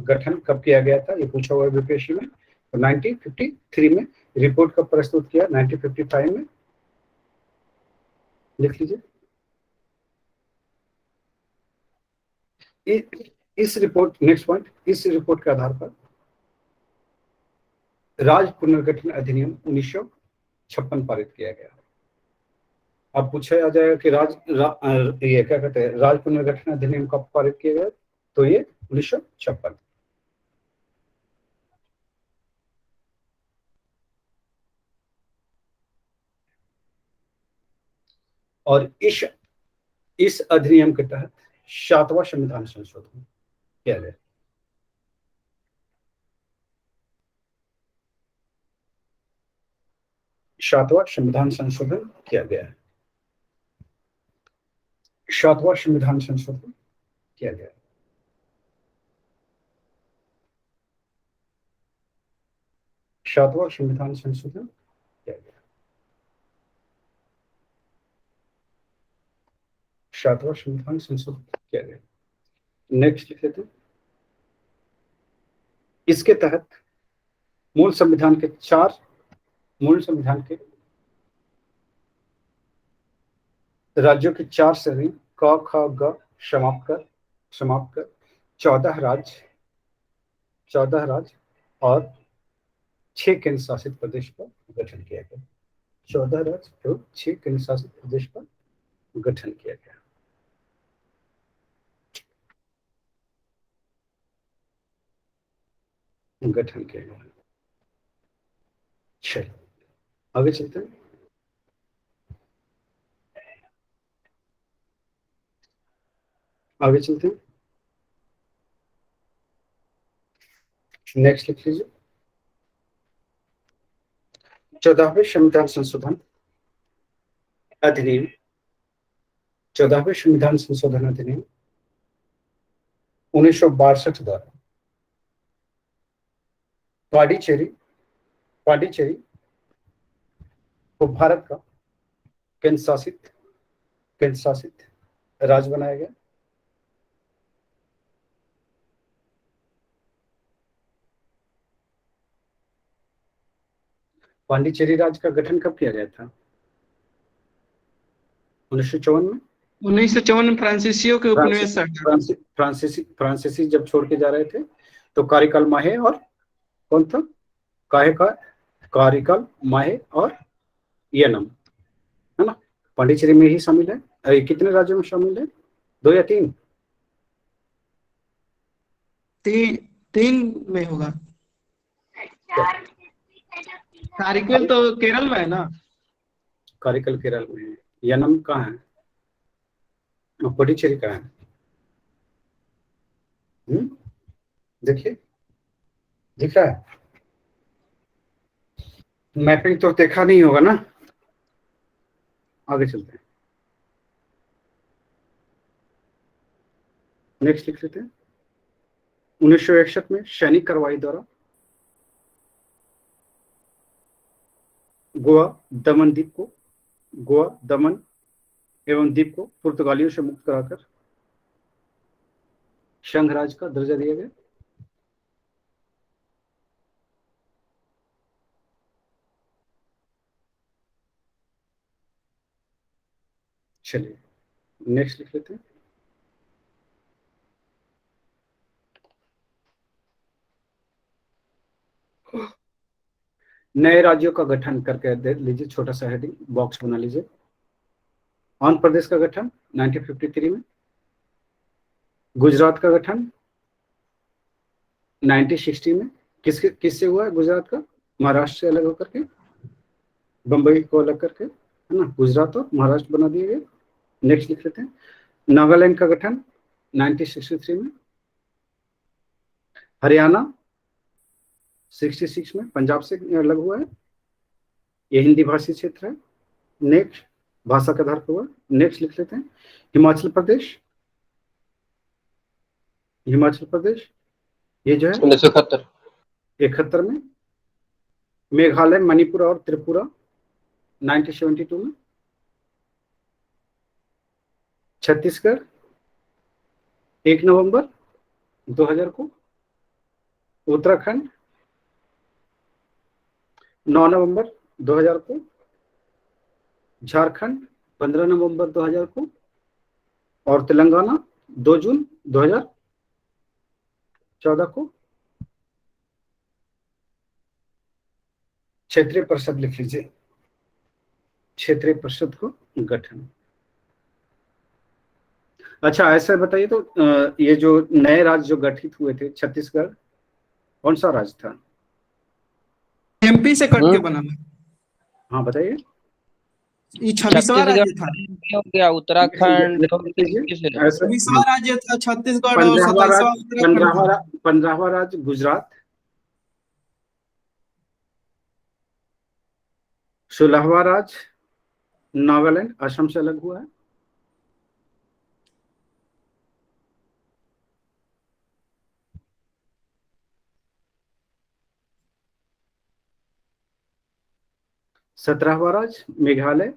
गठन कब किया गया था, ये पूछा हुआ है यूपीएससी में। तो 1953 में रिपोर्ट कब प्रस्तुत किया? 1955 में। लिख लीजिए, इस रिपोर्ट, नेक्स्ट पॉइंट, इस रिपोर्ट के आधार पर राज्य पुनर्गठन अधिनियम 1956 पारित किया गया। अब पूछा आ जाएगा कि ये क्या कहते हैं, राज्य पुनर्गठन अधिनियम कब पारित किया गया? तो ये 1956। और इस अधिनियम के तहत 7वां संविधान संशोधन किया गया। सातवां संविधान संशोधन किया गया है। 7वां संविधान संशोधन किया गया। सातवां संविधान संशोधन किया गया। 7वां संविधान संशोधन किया गया। नेक्स्ट लिख लेते हैं। इसके तहत मूल संविधान के राज्यों की 4 श्रेणी क ख ग समाप्त कर 14 राज्य और 6 केंद्र शासित प्रदेश का गठन किया गया। 14 राज्य और 6 केंद्र शासित प्रदेश का गठन किया गया। चलिए आगे चलते हैं। नेक्स्ट लिख लीजिए। 14वें संविधान संशोधन अधिनियम 1962 द्वारा पांडिचेरी को भारत का केंद्र शासित राज्य बनाया गया। पांडिचेरी राज्य का गठन कब किया गया था? 1954 में। 1954 में फ्रांसीसियों के उपनिवेश फ्रांसीसी जब छोड़ के जा रहे थे तो कारिकल माहे और कौन था? कारिकल माहे और येनम, है ना, पांडिचेरी में ही शामिल है। कितने राज्यों में शामिल है? 2 या 3? 3 में होगा। कारिकल तो केरल में है ना? कारिकल केरल में है। येनम कहाँ है? पांडिचेरी कहाँ है? देखिए, दिख रहा है? मैपिंग तो देखा नहीं होगा ना। आगे चलते हैं। नेक्स्ट लिख लेते हैं। 1961 में सैनिक कार्रवाई द्वारा गोवा दमन एवं द्वीप को पुर्तगालियों से मुक्त कराकर संघ राज्य का दर्जा दिया गया। चलिए नेक्स्ट लिख लेते हैं। नए राज्यों का गठन करके दे लीजिए, छोटा सा हेडिंग बॉक्स बना लीजिए। आंध्र प्रदेश का गठन 1953 में। गुजरात का गठन 1960 में। किससे हुआ है गुजरात का? महाराष्ट्र से अलग होकर के, बंबई को अलग करके, है ना, गुजरात और महाराष्ट्र बना दिए गए। नेक्स्ट लिख लेते हैं। नागालैंड का गठन 1963 में। हरियाणा 66 में पंजाब से अलग हुआ है। ये हिंदी भाषी क्षेत्र है। नेक्स्ट भाषा के आधार पर हुआ। नेक्स्ट लिख लेते हैं। हिमाचल प्रदेश ये जो है 1971 में। मेघालय, मणिपुर और त्रिपुरा 1972 में। छत्तीसगढ़ 1 नवंबर 2000 को। उत्तराखंड 9 नवंबर 2000 को। झारखंड 15 नवंबर 2000 को। और तेलंगाना 2 जून 2000 14 को क्षेत्रीय परिषद लिख लीजिए, क्षेत्रीय परिषद को गठन। अच्छा ऐसा बताइए तो ये जो नए राज्य जो गठित हुए थे, छत्तीसगढ़ कौन सा राज्य था? एमपी से कट के बना है। हाँ बताइए। ये 26वां राज्य था। हो गया उत्तराखंड लिख लीजिए, ऐसे 26वां राज्य था छत्तीसगढ़ और 27वां उत्तराखंड था। 15वां राज्य गुजरात, 16वां राज्य नागालैंड, असम से अलग हुआ है। सत्रहवां राज्य मेघालय,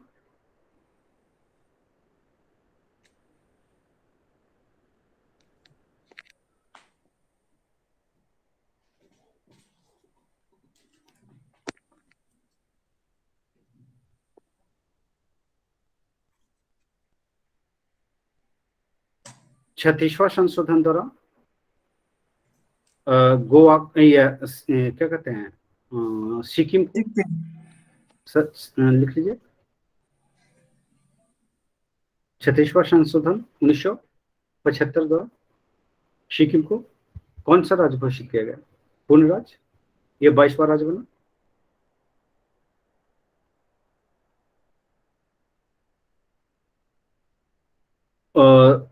छत्तीसवां संशोधन द्वारा गोवा क्या कहते हैं सिक्किम को लिख लीजिए। 36वां संशोधन 1975 द्वारा सिक्किम को कौन सा राज्य घोषित किया गया? पूर्ण राज्य। ये 22वां राज्य बना।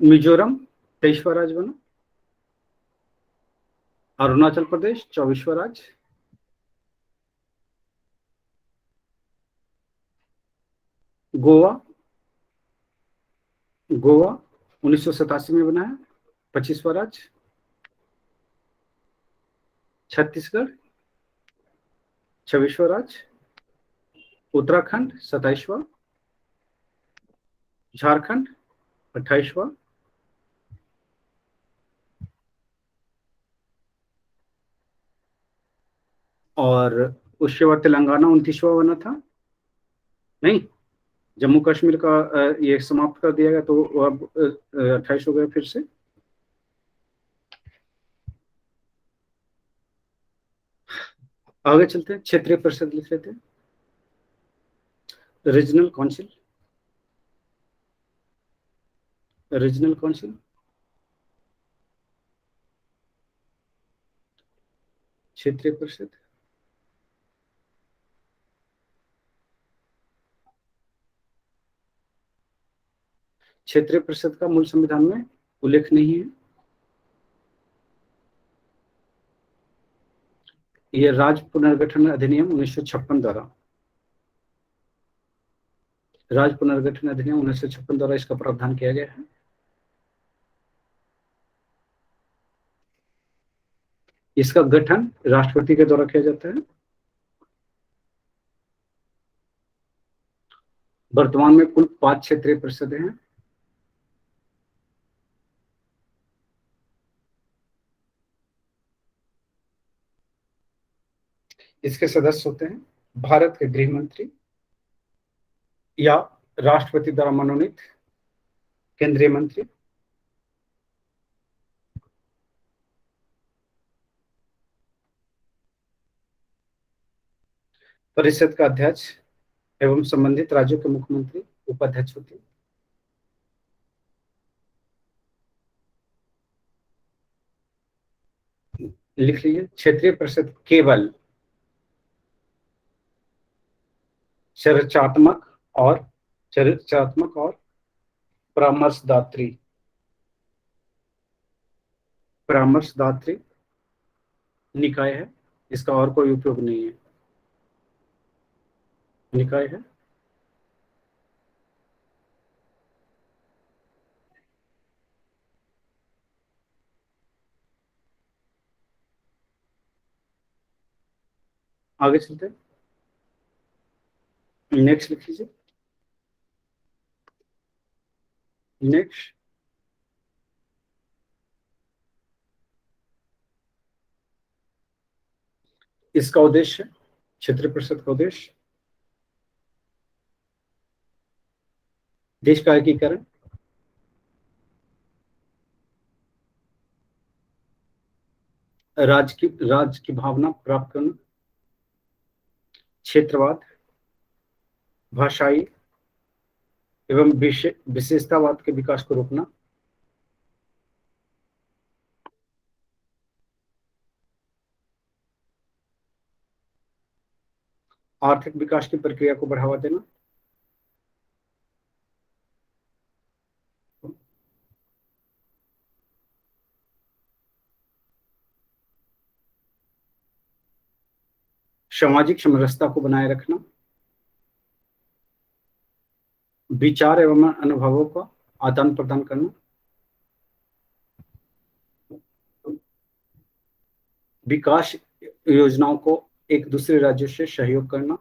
मिजोरम 23वां राज्य बना। अरुणाचल प्रदेश 24वां राज्य। गोवा 1987 में बना है, 25वां राज्य। छत्तीसगढ़ 26वां राज्य। उत्तराखंड 27वां। झारखंड 28वां। और उसके बाद तेलंगाना 29वां बना था। नहीं, जम्मू कश्मीर का ये समाप्त कर दिया गया तो अब 28 हो गया फिर से। आगे चलते हैं, क्षेत्रीय परिषद लिख लेते हैं। रीजनल काउंसिल, रीजनल काउंसिल क्षेत्रीय परिषद। क्षेत्रीय परिषद का मूल संविधान में उल्लेख नहीं है। यह राज्य पुनर्गठन अधिनियम 1956 द्वारा, राज्य पुनर्गठन अधिनियम 1956 द्वारा इसका प्रावधान किया गया है। इसका गठन राष्ट्रपति के द्वारा किया जाता है। वर्तमान में कुल 5 क्षेत्रीय परिषदें हैं। इसके सदस्य होते हैं भारत के गृह मंत्री या राष्ट्रपति द्वारा मनोनीत केंद्रीय मंत्री, परिषद का अध्यक्ष एवं संबंधित राज्यों के मुख्यमंत्री उपाध्यक्ष होते हैं। लिख लीजिए, क्षेत्रीय परिषद केवल चर्चात्मक और परामर्शदात्री निकाय है। इसका और कोई उपयोग नहीं है। निकाय है। आगे चलते हैं, नेक्स्ट लिख लीजिए। नेक्स्ट, इसका उद्देश्य, क्षेत्रीय परिषद का उद्देश्य देश का एकीकरण, राज्य की भावना प्राप्त करना, क्षेत्रवाद, भाषाई एवं विशेषतावाद के विकास को रोकना, आर्थिक विकास की प्रक्रिया को बढ़ावा देना, सामाजिक समरसता को बनाए रखना, विचार एवं अनुभवों का आदान प्रदान करना, विकास योजनाओं को एक दूसरे राज्यों से सहयोग करना,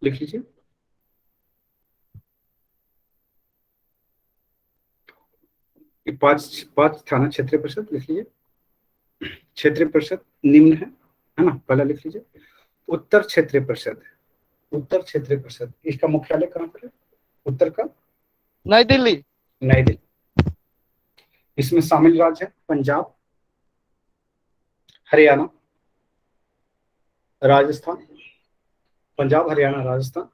लिख लीजिए। पांच थाना क्षेत्रीय परिषद लिख लीजिए। क्षेत्रीय परिषद निम्न है ना, पहला लिख लीजिए। उत्तर क्षेत्रीय परिषद, उत्तर क्षेत्रीय परिषद, इसका मुख्यालय कहाँ पर है? उत्तर का नई दिल्ली। नई दिल्ली। इसमें शामिल राज्य है पंजाब, हरियाणा, राजस्थान, पंजाब हरियाणा राजस्थान,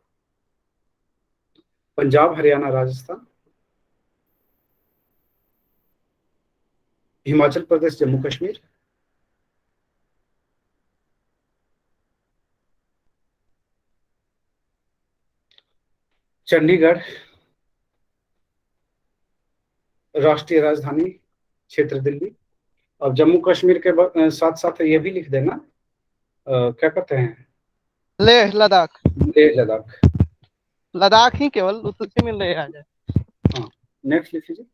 पंजाब हरियाणा राजस्थान, हिमाचल प्रदेश, जम्मू कश्मीर, चंडीगढ़ राष्ट्रीय राजधानी क्षेत्र दिल्ली। अब जम्मू कश्मीर के साथ साथ ये भी लिख देना, क्या कहते हैं, लेह लद्दाख। लेह लद्दाख, लद्दाख ही केवल उसी में ले आ जाए। हाँ, नेक्स्ट लिख लीजिए।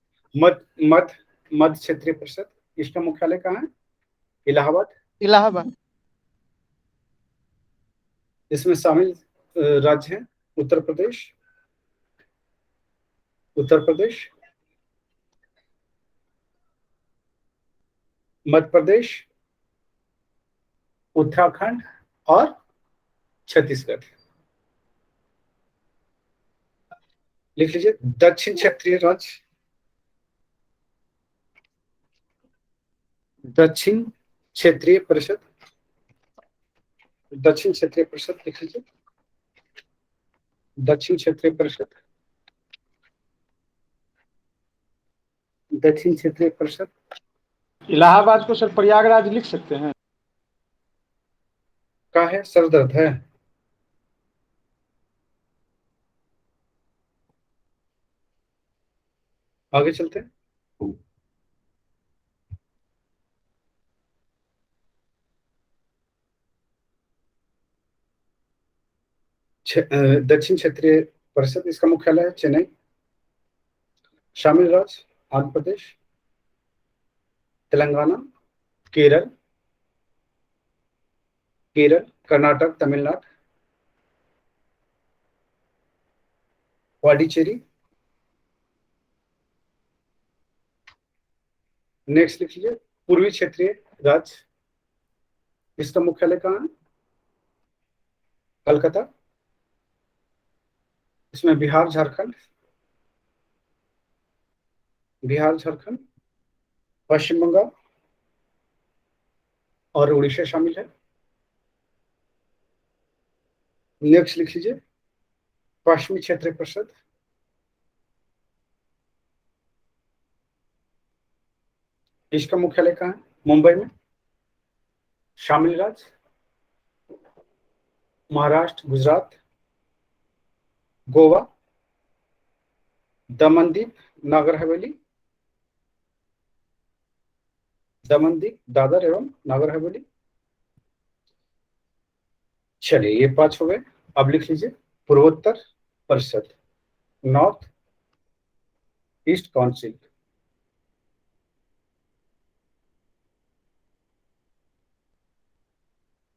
मध्य क्षेत्रीय परिषद, इसका मुख्यालय कहाँ है? इलाहाबाद। इलाहाबाद। इसमें शामिल राज्य हैं उत्तर प्रदेश, मध्य प्रदेश, उत्तराखंड और छत्तीसगढ़। लिख लीजिए। दक्षिण क्षेत्रीय राज्य, दक्षिण क्षेत्रीय परिषद, दक्षिण क्षेत्रीय परिषद लिख लीजिए। दक्षिण क्षेत्रीय परिषद, दक्षिण क्षेत्रीय परिषद। इलाहाबाद को सर प्रयागराज लिख सकते हैं? का है, सर दर्द है? आगे चलते हैं। दक्षिण क्षेत्रीय परिषद, इसका मुख्यालय है चेन्नई। शामिल राज्य आंध्र प्रदेश, तेलंगाना, केरल, कर्नाटक, तमिलनाडु, पुडुचेरी। नेक्स्ट लिख लीजिए। पूर्वी क्षेत्रीय राज्य, इसका मुख्यालय कहाँ है? कलकत्ता। इसमें बिहार, झारखंड, पश्चिम बंगाल और उड़ीसा शामिल है। नेक्स्ट लिख लीजिए। पश्चिमी क्षेत्रीय परिषद, इसका मुख्यालय कहाँ है? मुंबई में। शामिल राज्य महाराष्ट्र, गुजरात, गोवा, दमनदीप, नागर हवेली, दादर एवं नागर हवेली। चलिए, ये 5 हो गए। अब लिख लीजिए पूर्वोत्तर परिषद, नॉर्थ ईस्ट काउंसिल।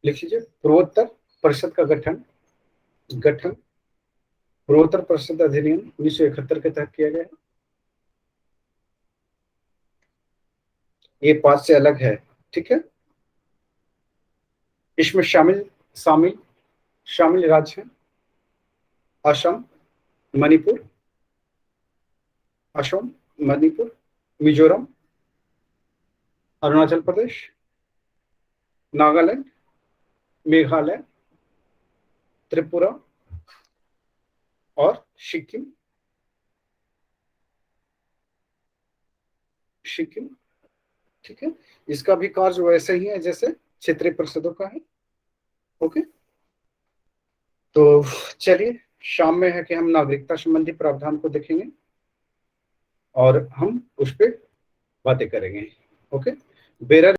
लिख लीजिए। पूर्वोत्तर परिषद का गठन पूर्वोत्तर परिषद अधिनियम 1971 के तहत किया गया है। ये 5 से अलग है, ठीक है। इसमें शामिल राज्य हैं असम, मणिपुर, असम, मणिपुर, मिजोरम, अरुणाचल प्रदेश, नागालैंड, मेघालय, त्रिपुरा और सिक्किम। ठीक है, इसका भी कार्य वैसे ही है जैसे क्षेत्रीय परिषदों का है। ओके, तो चलिए शाम में है कि हम नागरिकता संबंधी प्रावधान को देखेंगे और हम उस पर बातें करेंगे। Okay, bearer